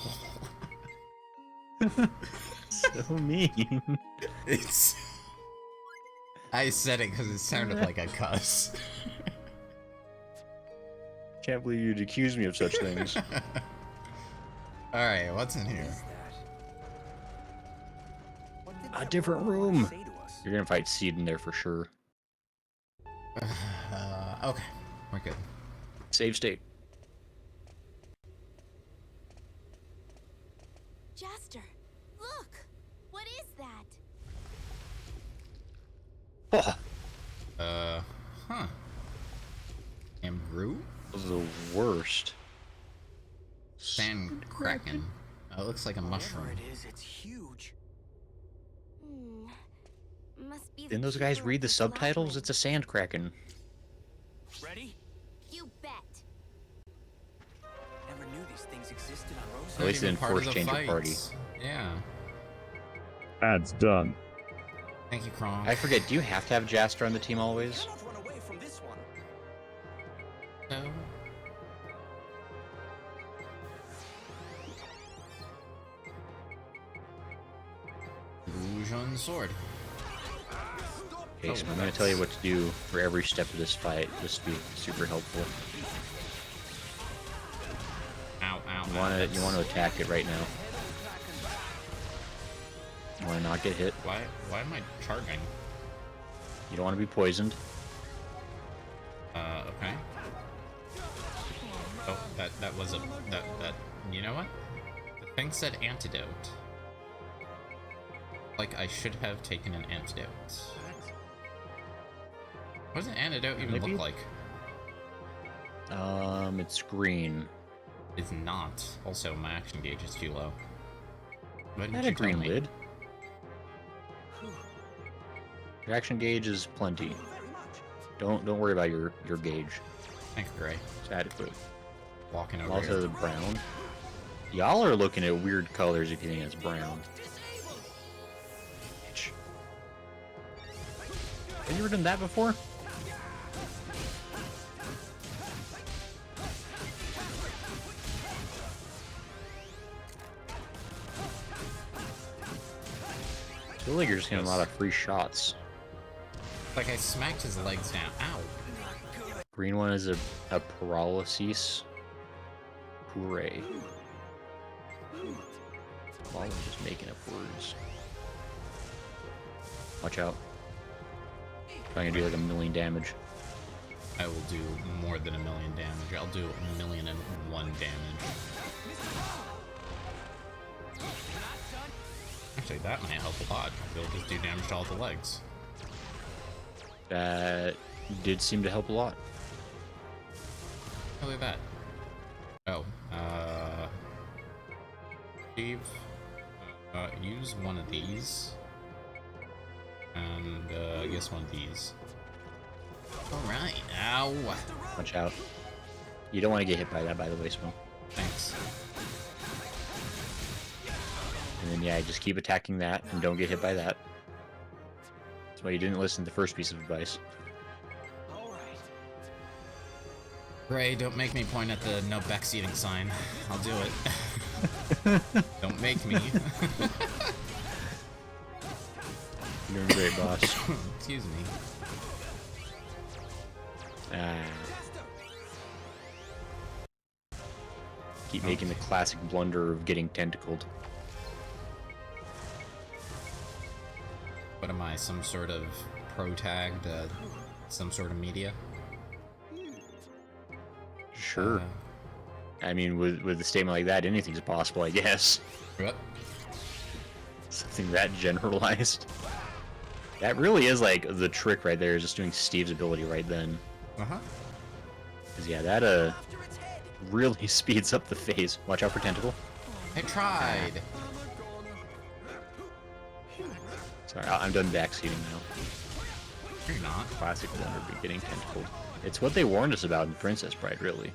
So mean. It's. I said it because it sounded like a cuss. Can't believe you'd accuse me of such things. Alright, what's in here? A different room. You're gonna fight Seed in there for sure. Okay, we're good. Save state. Jaster, look! What is that? Oh, Huh. And Groot? those are the worst. Sand Kraken. Oh, it looks like a mushroom. Whatever it is, it's huge. Must be. Didn't those guys read the subtitles? It's a sand kraken. Ready? You bet. Never knew these things existed on Rosa. At least Not it even didn't part of force the change your party. fights. Yeah. Ad's done. Thank you, Kronk. I forget, do you have to have Jaster on the team always? Cannot run away from this one. No. Illusion sword. Okay, so I'm gonna tell you what to do for every step of this fight. This would be super helpful. Ow, ow, You wanna attack it right now. You wanna not get hit. Why am I charging? You don't wanna be poisoned. Okay. Oh, that was a that you know what? The thing said antidote. Like I should have taken an antidote. What does an antidote even Maybe? look like? It's green. It's not. Also, my action gauge is too low. Why didn't Had you a tell green me? lid. Your action gauge is plenty. Don't worry about your gauge. Thank you, Gray. It's adequate. Walking over Also here. the brown. Y'all are looking at weird colors if you think it's brown. Bitch. Have you ever done that before? I feel like you're just getting a lot of free shots. Like I smacked his legs down. Ow. Green one is a paralysis. Hooray. Well, I'm just making up words. Watch out. Trying to do like 1,000,000 damage. I will do more than 1,000,000 damage. I'll do 1,000,001 damage. Actually, that might help a lot. It'll just do damage to all the legs. That did seem to help a lot. Oh, look at that. Oh, Steve, use one of these. And, I guess one of these. Alright, ow! Watch out. You don't want to get hit by that, by the way, Smoke. Thanks. And then, yeah, just keep attacking that and don't get hit by that. That's why you didn't listen to the first piece of advice. Gray, don't make me point at the no backseating sign. I'll do it. Don't make me. You're doing great, boss. Excuse me. Keep making the classic blunder of getting tentacled. What am I, some sort of pro-tagged, some sort of media? Sure. I mean, with a statement like that, anything's possible, I guess. Yep. Something that generalized. That really is like the trick right there, is just doing Steve's ability right then. Uh-huh. Cause yeah, that really speeds up the phase. Watch out for tentacle. I tried. Sorry, I'm done backseating now. You're not. Classic blunder be getting tentacled. It's what they warned us about in Princess Bride, really.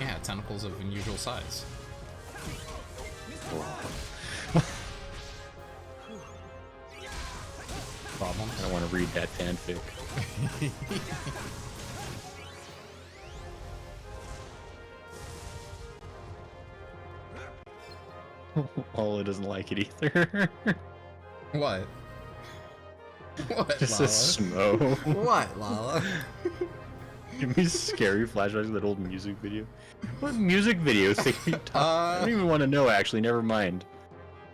Yeah, tentacles of unusual size. Problem? I don't want to read that fanfic. Paula doesn't like it either. What? What, Just Lala? a smo. What, Lala? Give me scary flashbacks of that old music video. What music videos are you talking? I don't even want to know, actually. Never mind.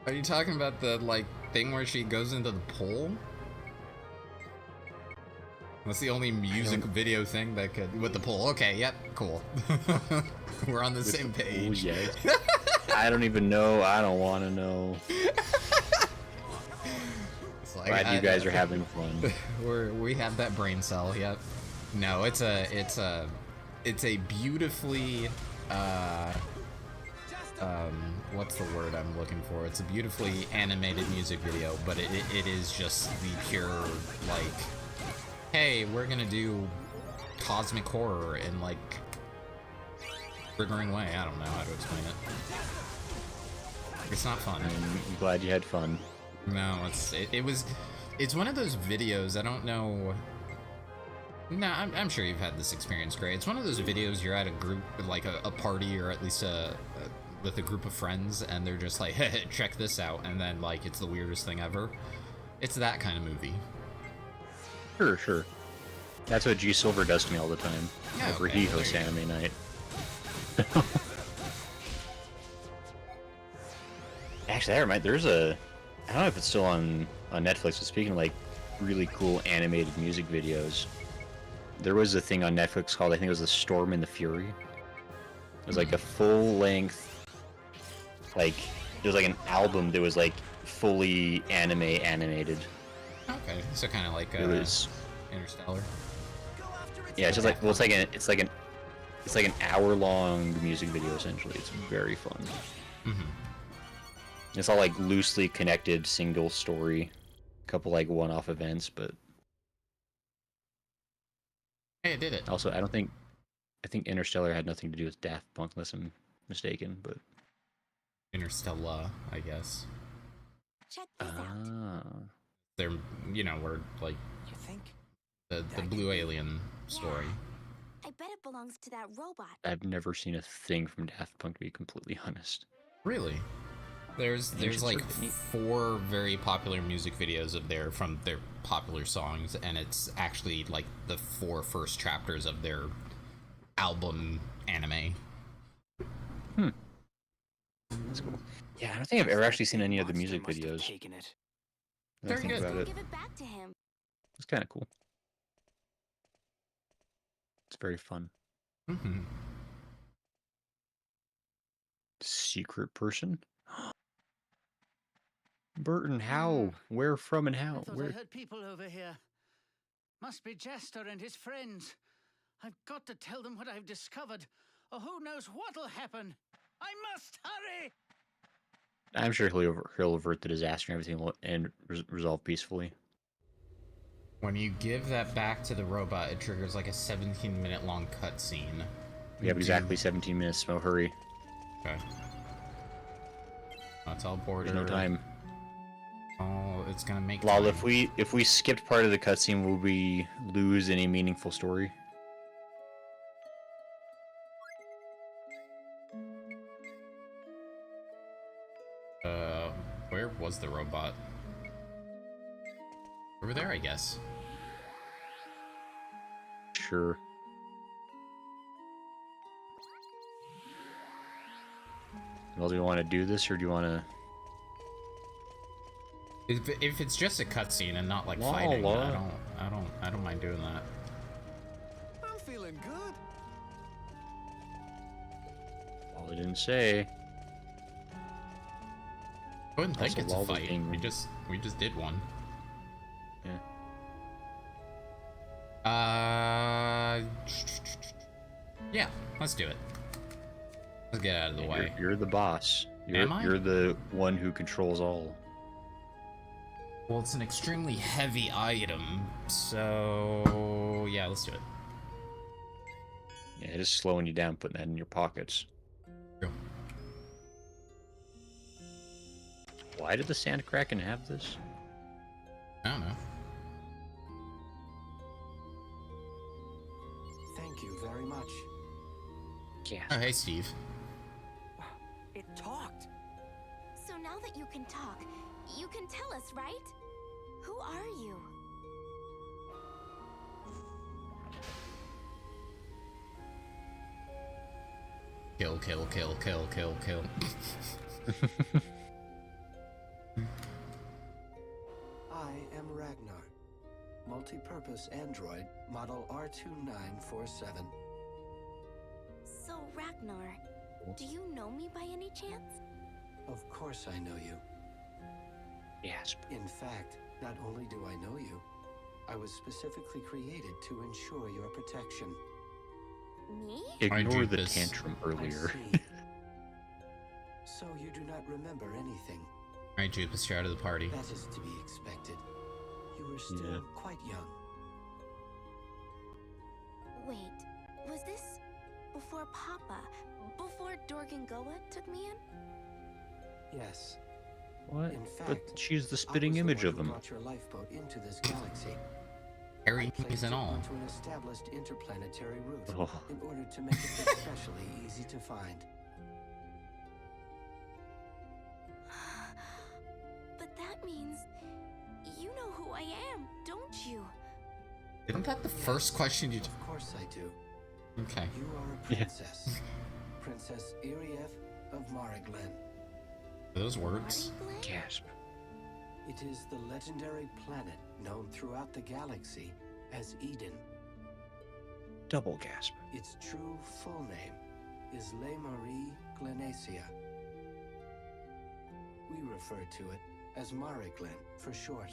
Are you talking about the, like, thing where she goes into the pool? That's the only music video thing that could with the poll. Okay, yep, cool. We're on the same page. Oh, yes. I don't even know. I don't want to know. It's like, Glad you guys are having fun. We have that brain cell. Yep. No, it's a beautifully what's the word I'm looking for? It's a beautifully animated music video, but it is just the pure, like, hey, we're gonna do cosmic horror in, like, triggering way. I don't know how to explain it. It's not fun. I'm glad you had fun. No, it's one of those videos, I don't know. No, I'm sure you've had this experience, Gray. It's one of those videos you're at a group, like a party, or at least with a group of friends, and they're just like, hey, check this out, and then, like, it's the weirdest thing ever. It's that kind of movie. Sure. That's what G Silver does to me all the time. Yeah, Whenever okay, he hosts anime night. Actually, that reminds, there's I don't know if it's still on Netflix, but speaking of, like, really cool animated music videos, there was a thing on Netflix called, I think it was The Storm and the Fury. It was like a full-length, like, it was like an album that was, like, fully animated. Okay, so kind of like It was Interstellar. Yeah, it's just like, well, it's like an hour-long music video essentially. It's very fun. Mm-hmm. It's all like loosely connected, single story, a couple like one-off events, but Hey, it did it. also I think Interstellar had nothing to do with Daft Punk, unless I'm mistaken. But Interstellar, I guess. Check this out. They're, we're like You think? the blue alien story. I bet it belongs to that robot. I've never seen a thing from Daft Punk, to be completely honest. Really? There's like 4 very popular music videos from their popular songs, and it's actually like the 4 first chapters of their album anime. That's cool. Yeah, I don't think I've ever actually seen any of the music Monster must have videos. taken it. Now I Very think good. about it. Give it back to him. It's kind of cool. It's very fun. Mm-hmm. Secret person? Burton, how? Where from and I how? thought Where? I heard people over here. Must be Jester and his friends. I've got to tell them what I've discovered, or who knows what'll happen. I must hurry! I'm sure he'll avert the disaster and everything will resolve peacefully. When you give that back to the robot, it triggers like a 17-minute long cutscene. We have exactly 17 minutes, so hurry. Okay. I'll teleport. There's no time. Oh, it's gonna make Lol, time. if we skipped part of the cutscene, will we lose any meaningful story? Where was the robot? Over there, I guess. Sure. Well, do you want to do this, or do you want to... If it's just a cutscene and not like Wow, fighting, Laura. I don't mind doing that. I'm feeling good. Well, I didn't say. I wouldn't think Also, it's a while we're fight. being- We just did one. Yeah. Yeah, let's do it. Let's get out of the Yeah, way. You're the boss. Am I? You're the one who controls all. Well, it's an extremely heavy item, so yeah, let's do it. Yeah, it is slowing you down, putting that in your pockets. True. Why did the Sandkraken have this? I don't know. Thank you very much. Yeah. Oh, hey, Steve. It talked. So now that you can talk, you can tell us, right? Who are you? Kill, kill, kill, kill, kill, kill. I am Ragnar, multi-purpose android, model R2947. So, Ragnar, do you know me by any chance? Of course I know you. Gasp. In fact, not only do I know you, I was specifically created to ensure your protection. Me? Ignore the this. tantrum I earlier. see. So you do not remember anything. Alright, Jupus, you're out of the party. That is to be expected. You were still Yeah. quite young. Wait, was this before Papa, before Dorgan Goa took me in? Yes. What? In But fact, she's the I spitting was the image one of who him. brought your lifeboat into this galaxy. Harry I placed is and it all. onto an established interplanetary route Oh. in order to make it especially easy to find. But that means you know who I am, don't you? Isn't that the first question you... Of course I do. Okay. You are a princess. Princess Irief of Mariglen. Those words? Mariglen? Gasp. It is the legendary planet known throughout the galaxy as Eden. Double gasp. Its true full name is Le Marie Glenacia. We refer to it as Mariglen for short.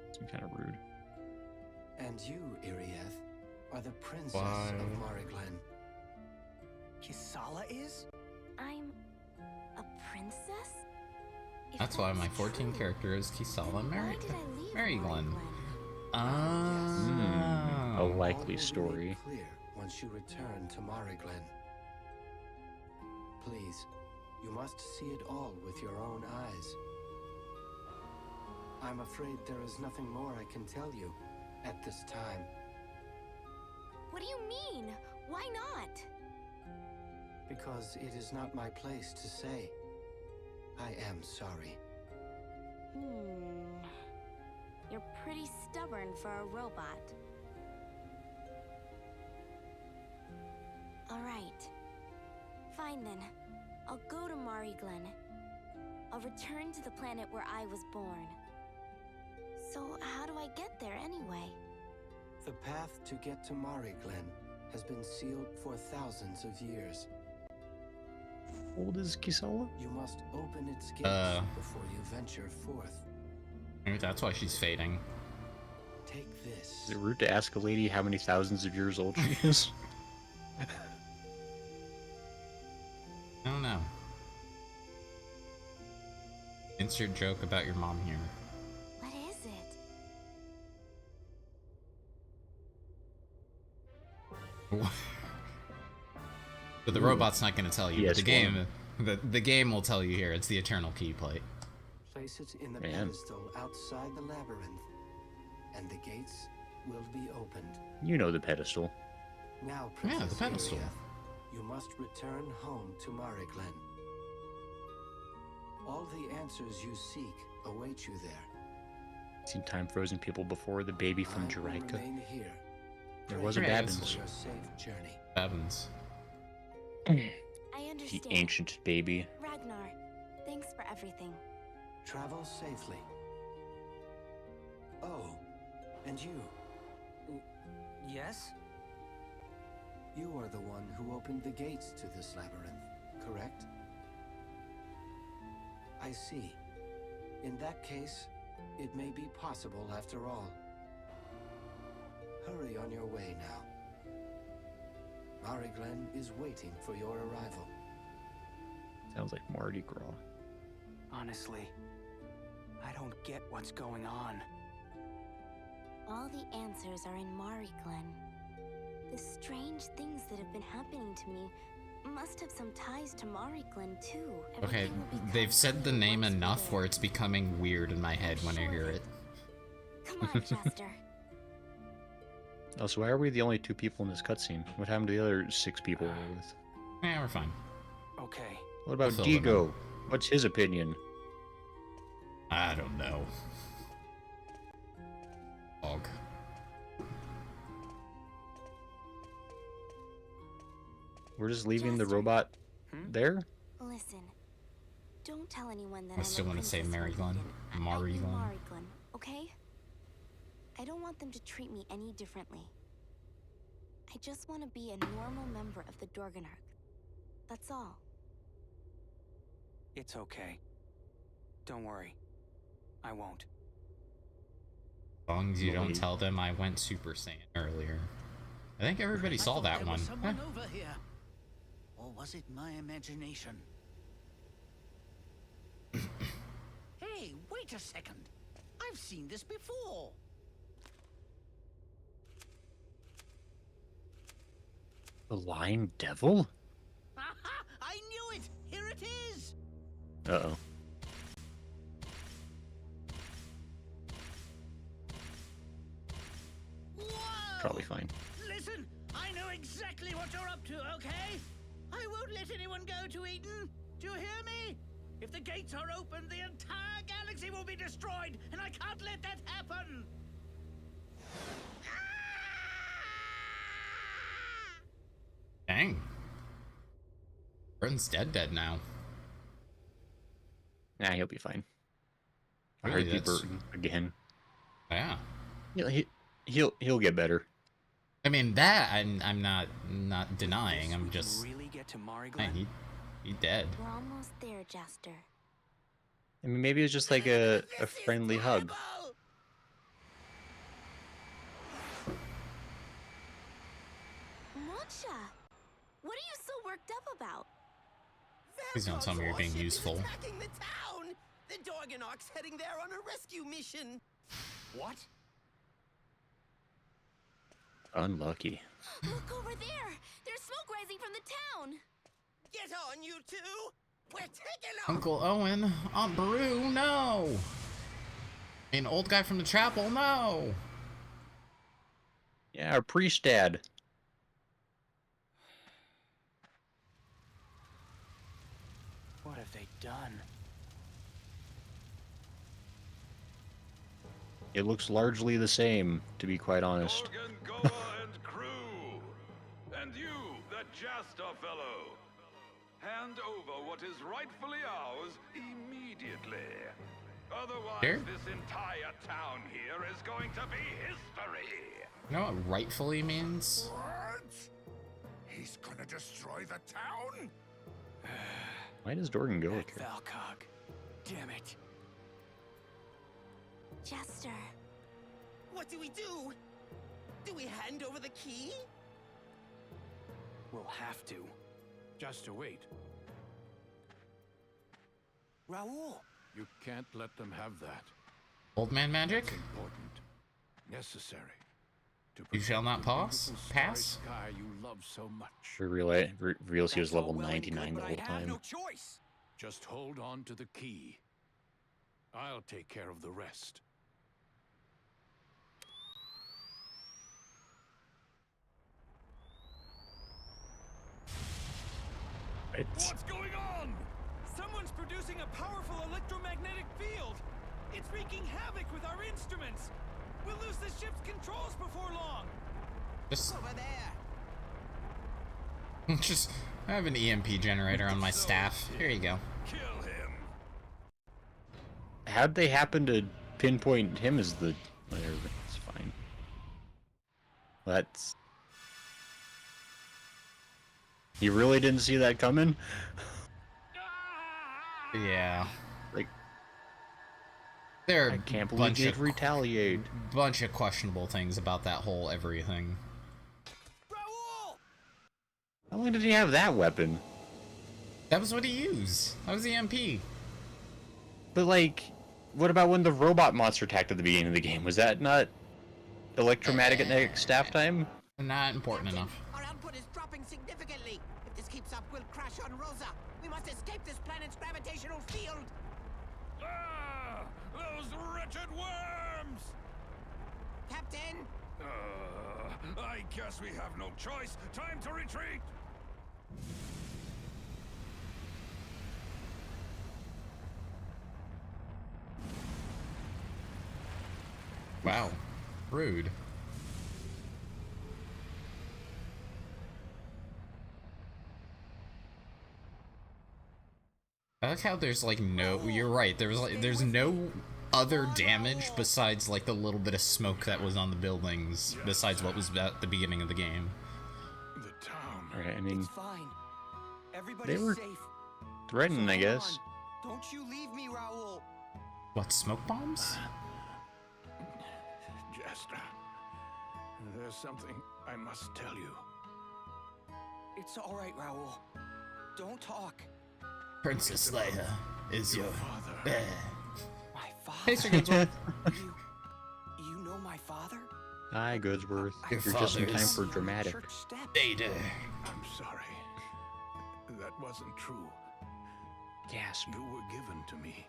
It's kind of rude. And you, Irieth, are the princess Why? of Mariglen. Kisala is? I'm a princess? If That's why my 14 true, character is Kisala then Mary. why did I leave Mariglen. A Oh. likely All will be story. made clear once you return to Mariglen. Please, you must see it all with your own eyes. I'm afraid there is nothing more I can tell you at this time. What do you mean? Why not? Because it is not my place to say. I am sorry. You're pretty stubborn for a robot. Alright. Fine then. I'll go to Mariglen. I'll return to the planet where I was born. So how do I get there anyway? The path to get to Mariglen has been sealed for thousands of years. How old is Kisala? You must open its gates before you venture forth. Maybe that's why she's fading. Take this. Is it rude to ask a lady how many thousands of years old she is? I don't know. Insert joke about your mom here. What is it? But the robot's not going to tell you. Yes, But the game will tell you here. It's the Eternal Key plate. Place it in the Man. pedestal outside the labyrinth, and the gates will be opened. You know the pedestal. Now, Yeah, Princess the pedestal. Irieth, you must return home to Mariglen. All the answers you seek await you there. Seen time frozen people before. The baby from I will Juraika. remain here. There was a Right. Babbins. For your safe journey. Evans. I The understand. ancient baby. Ragnar, thanks for everything. Travel safely. Oh, and you. Yes? You are the one who opened the gates to this labyrinth, correct? I see. In that case, it may be possible after all. Hurry on your way now. Mariglen is waiting for your arrival. Sounds like Mardi Gras. Honestly, I don't get what's going on. All the answers are in Mariglen. The strange things that have been happening to me must have some ties to Mariglen too. Okay, Everything will become they've said the who it name once enough was. where it's becoming weird in my head when I hear it. Come on, Chester. Oh, so why are we the only two people in this cutscene? What happened to the other 6 people we're with? Yeah, we're fine. Okay. What about Fill them in. Digo? What's his opinion? I don't know. Dog. We're just leaving the Chester. robot Hmm? there? Listen, don't tell anyone that I still want want to say Mariglen. I mean Mariglen. Mariglen, okay? I don't want them to treat me any differently. I just want to be a normal member of the Dorganarch. That's all. It's okay. Don't worry. I won't. As long as you don't tell them I went Super Saiyan earlier. I think everybody saw that one. Someone over here. Or was it my imagination? Hey, wait a second. I've seen this before. The Lion Devil? Aha! I knew it! Here it is! Uh-oh. Whoa! Probably fine. Listen, I know exactly what you're up to, okay? I won't let anyone go to Eden. Do you hear me? If the gates are open, the entire galaxy will be destroyed, and I can't let that happen! Dang. Burton's dead now. Nah, he'll be fine. I Really, heard you Burton again. Yeah. He'll get better. I mean, that I'm not denying. I'm We just can really get to Mari man, Glen? he dead. We're almost there, Jester. I mean, maybe it's just like a friendly hug. Mocha! What are you so worked up about? Please don't tell me you're being useful. Attacking the town! The Dorganarch's heading there on a rescue mission. What? Unlucky. Look over there! There's smoke rising from the town! Get on, you two! We're taking off! Uncle Owen, Aunt Beru, no! An old guy from the chapel, no! Yeah, our priest dad. What have they done? It looks largely the same, to be quite honest. Dorgan, Goa, and crew! And you, that Jester fellow! Hand over what is rightfully ours immediately. Otherwise, Here? this entire town here is going to be history! You know what rightfully means? What? He's gonna destroy the town? Why does Dorgan go here? Valcog. Damn it. Jester. What do we do? Do we hand over the key? We'll have to. Just to wait. Raul! You can't let them have that. Old man magic? Important. Necessary. To You shall not protect pass? the beautiful Pass? sky you love so much. Reveals he was That's all level well and 99 good, the but whole I have time. no choice. Just hold on to the key. I'll take care of the rest. What's going on? Someone's producing a powerful electromagnetic field. It's wreaking havoc with our instruments. We'll lose the ship's controls before long. Just, Over there. just I have an EMP generator on my staff. Here you go. Kill him! How'd they happen to pinpoint him as the... Whatever, it's fine. That's... You really didn't see that coming? Yeah. Like, There are I can't a believe bunch they'd of retaliate. bunch of questionable things about that whole everything. Raul! How long did he have that weapon? That was what he used. That was EMP. But like, what about when the robot monster attacked at the beginning of the game? Was that not electromagnetic staff time? Not important enough. Our output is dropping significantly. If this keeps up, we'll crash on Rosa. We must escape this planet's gravitational field. Ah! Those wretched worms! Captain! I guess we have no choice. Time to retreat! Wow. Rude. I like how there's like no, you're right, there's no other damage besides like the little bit of smoke that was on the buildings, besides what was at the beginning of the game. The town. Alright, I mean, It's fine. Everybody's they were safe. threatened, So I hold guess. on. Don't you leave me, Raoul. What, smoke bombs? Jester, there's something I must tell you. It's all right, Raoul. Don't talk. Princess Leia is your father. My father. Hey, Sir Goodsworth. You know my father? Hi, Goodsworth. Your You're just in father time is- for dramatic. Church steps. Vader. I'm sorry. That wasn't true. Gasp. You were given to me.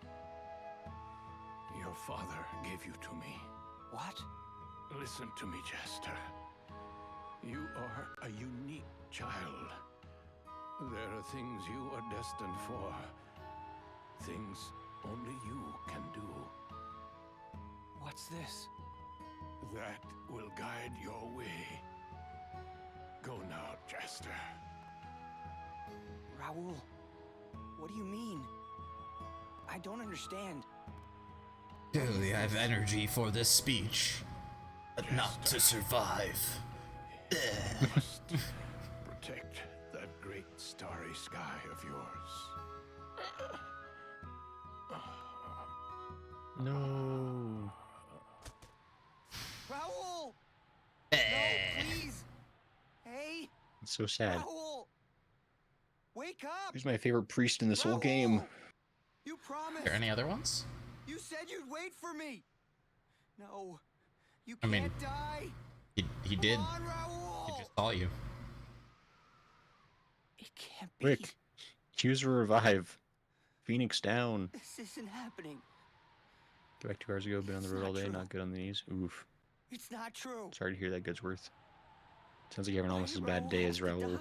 Your father gave you to me. What? Listen to me, Jester. You are a unique child. There are things you are destined for. Things only you can do. What's this? That will guide your way. Go now, Jester. Raoul, what do you mean? I don't understand. Clearly, I have energy for this speech, but not to survive. Must protect that great starry sky of yours. No. Raoul! No, please! Hey, It's so sad. Raoul! Wake up! He's my favorite priest in this whole game. Raoul! You promised! Are there any other ones? You said you'd wait for me! No, you I can't mean, die! He did. Come on, Raoul! He just saw you. It can't be. Quick. Choose to revive. Phoenix down. This isn't happening. Get back 2 hours ago, been on the It's road not all day, true. not good on the knees. Oof. It's not true. Sorry to hear that, Goodsworth. Sounds like you're having Why almost as did bad a day have as to Raoul. die?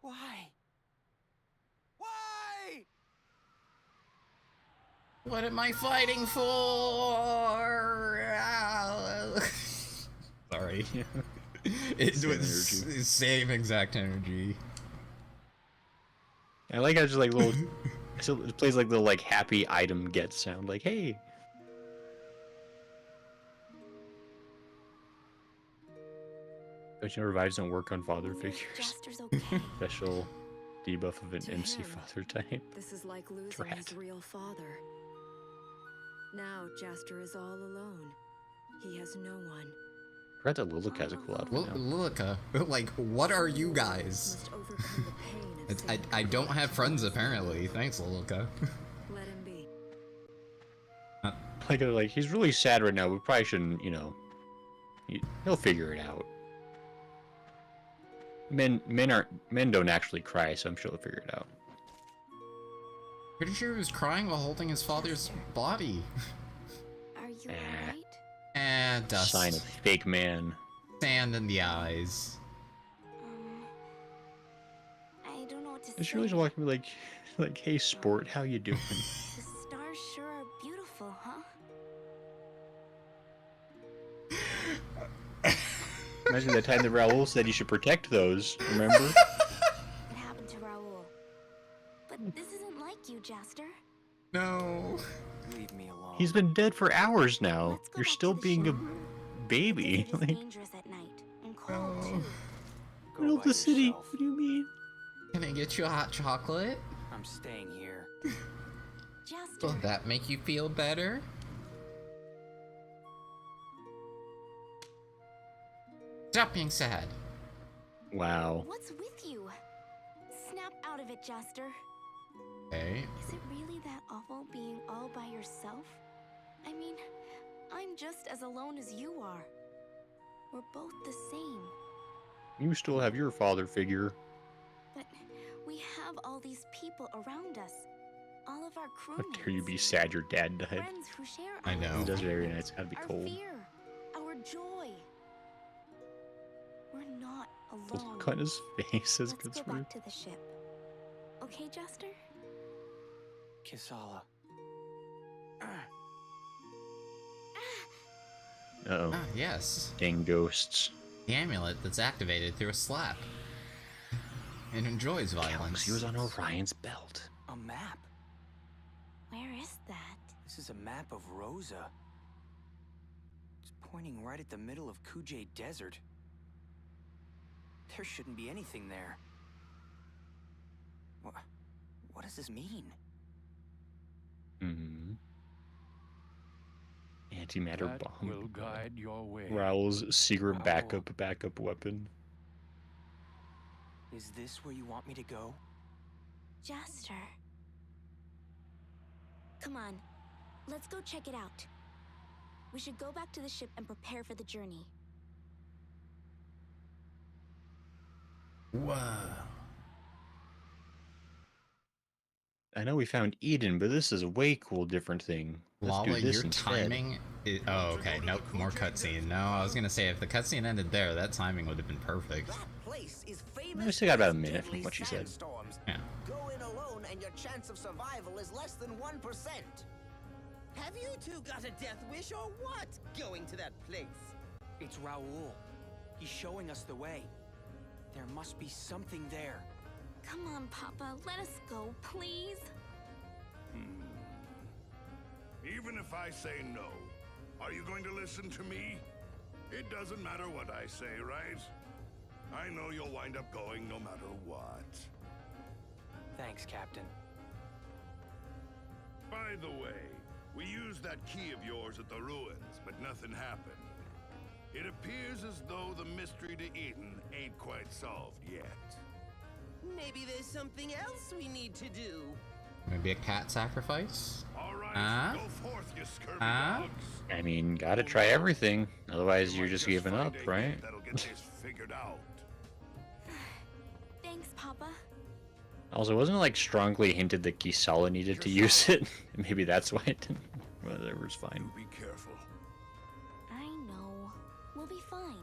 Why? Why? What am I fighting for? Sorry. It Same was energy. same exact energy. I like how it's just like little. So it plays like the like happy item get sound. Like, hey. Don't you know revives don't work on father Only if figures? Jester's okay. Special debuff of an To MC him, father type. This is like losing Drat. his real father. Now Jester is all alone. He has no one. Forgot that Lilic has a cool outfit now. Lilica, like, what are you guys? Must overcome the pain of I seeing don't father have friends fail. apparently. Thanks, Lilica. Let him be. Like he's really sad right now. We probably shouldn't, you know. He'll figure it out. Men don't actually cry, so I'm sure he'll figure it out. Pretty sure he was crying while holding his father's body. Are you Eh. alright? Dust. Sign of fake man. Sand in the eyes. I don't know what to And say. she really just walked me like, hey sport, how you doing? The stars sure are beautiful, huh? Imagine that time that Raoul said you should protect those. Remember? It happened to Raoul. But this isn't like you, Jester. No. Leave me alone. He's been dead for hours now. Let's go You're back still to the being a ship. baby. It is Like, dangerous at night and cold No. too. Go middle of by the city. yourself. What do you mean? Can I get you a hot chocolate? I'm staying here. Jester, Will that make you feel better? Stop being sad. Wow. what's with you? Snap out of it, Jester. Okay. Is it really that awful being all by yourself? I mean, I'm just as alone as you are. We're both the same. You still have your father figure. But we have all these people around us. All of our How crewmates. dare you be sad your dad died? Friends who share I our know. Who does it every excitement, night? It's gotta be our cold. fear, our joy. We're not The alone. look on his face is Let's go good. back to the ship. Okay, Jester? Kisala. Uh-oh. Ah, yes. Dang ghosts. The amulet that's activated through a slap. It enjoys violence. He was on Orion's belt. A map. Where is that? This is a map of Rosa. It's pointing right at the middle of Kujay Desert. There shouldn't be anything there. What does this mean? Hmm. Antimatter That bomb. will guide your way. Raoul's secret Raoul. backup weapon. Is this where you want me to go? Jaster. Come on, let's go check it out. We should go back to the ship and prepare for the journey. Whoa. I know we found Eden, but this is a way cool different thing. Let's do Lala, this your instead. timing is... Oh, okay. Nope, more cutscene. No, I was gonna say, if the cutscene ended there, that timing would have been perfect. We still got about a minute from what she said. Yeah. Go in alone and your chance of survival is less than 1%. Have you two got a death wish or what, going to that place? It's Raoul. He's showing us the way. There must be something there. Come on, Papa, let us go, please. Even if I say no, are you going to listen to me? It doesn't matter what I say, right? I know you'll wind up going no matter what. Thanks, Captain. By the way, we used that key of yours at the ruins, but nothing happened. It appears as though the mystery to Eden ain't quite solved yet. Maybe there's something else we need to do. Maybe a cat sacrifice? All right, go forth, you scurvy dogs. I mean, gotta try everything. Otherwise, you're just giving up, right? That'll get this figured out. Thanks, Papa. Also, wasn't it like strongly hinted that Gisela needed to use it? Maybe that's why it didn't. Whatever's fine. Be careful. I know. We'll be fine.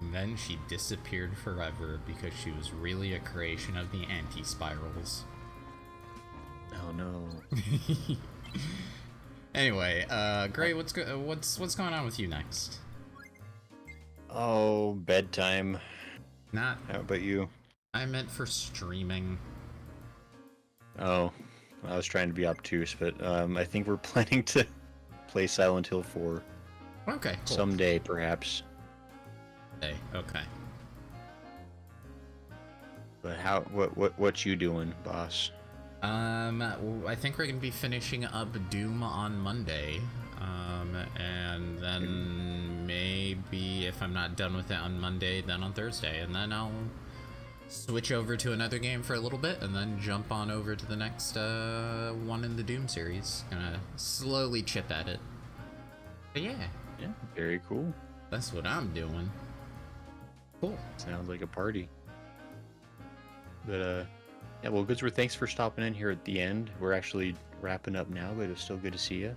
And then she disappeared forever because she was really a creation of the anti-spirals. Oh no. Anyway, Gray, what's going on with you next? Oh, bedtime. Not. How about you? I meant for streaming. Oh, I was trying to be obtuse, but I think we're planning to play Silent Hill 4. Okay, cool. Someday, perhaps. Okay. But what you doing, boss? I think we're gonna be finishing up Doom on Monday, and then maybe if I'm not done with it on Monday, then on Thursday, and then I'll switch over to another game for a little bit, and then jump on over to the next one in the Doom series. Gonna slowly chip at it. But yeah, Very cool. that's what I'm doing. Cool. Sounds like a party. But yeah, well, Goodsworth, thanks for stopping in here at the end. We're actually wrapping up now, but it's still good to see you.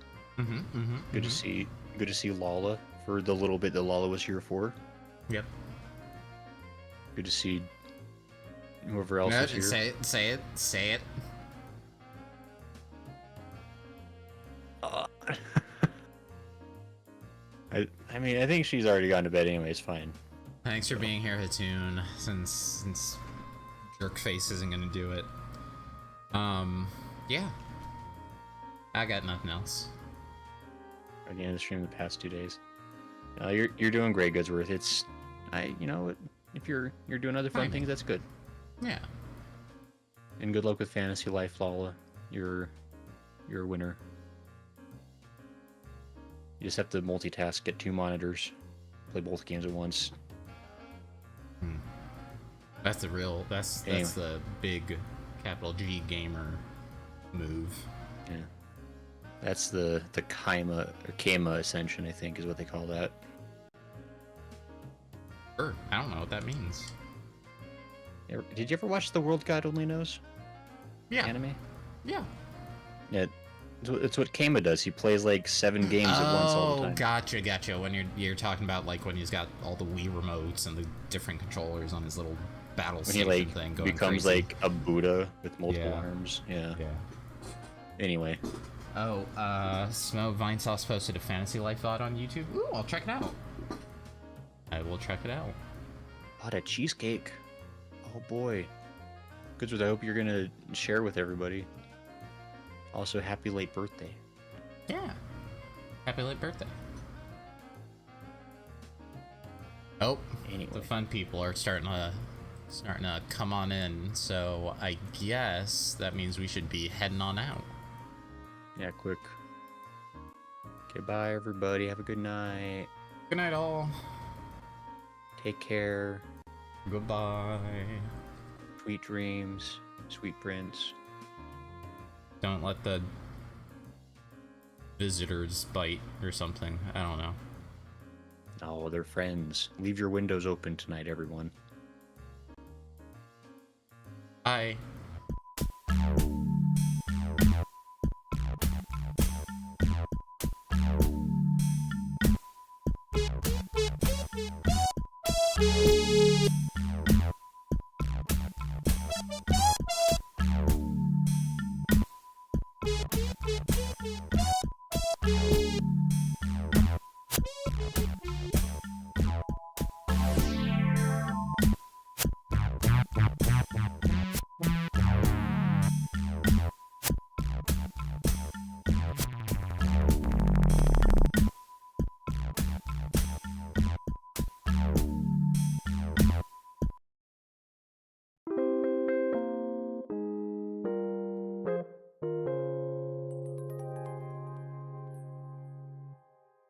Good to see Lala for the little bit that Lala was here for. Yep. Good to see whoever else is here. Say it. I mean, I think she's already gone to bed anyway. It's fine. Thanks for being here, Hatoon, since Jerkface isn't gonna do it. Yeah. I got nothing else. At the end of the stream the past 2 days. You're doing great, Goodsworth. If you're doing other fun things, that's good. Yeah. And good luck with Fantasy Life, Lala. You're a winner. You just have to multitask, get 2 monitors, play both games at once. That's the big capital G gamer move. Yeah. That's the Kama Ascension, I think, is what they call that. Sure. I don't know what that means. Did you ever watch The World God Only Knows? Yeah. Anime? Yeah. Yeah. It's what Kama does. He plays like 7 games at once all the time. Gotcha. When you're talking about like when he's got all the Wii remotes and the different controllers on his little battle When he station thing going becomes crazy. like a Buddha with multiple arms. Yeah. Anyway. Oh, Smo Vinesauce posted a Fantasy Life VOD on YouTube. Ooh, I'll check it out. I will check it out. Oh, that cheesecake. Oh boy. Goodsworth, I hope you're gonna share with everybody. Also, happy late birthday. Yeah. Happy late birthday. Oh, Anyway. the fun people are starting to come on in, so I guess that means we should be heading on out. Yeah, quick. Okay, bye everybody. Have a good night. Good night, all. Take care. Goodbye. Sweet dreams. Sweet prince. Don't let the visitors bite or something. I don't know. Oh, they're friends. Leave your windows open tonight, everyone. Bye. Thank you.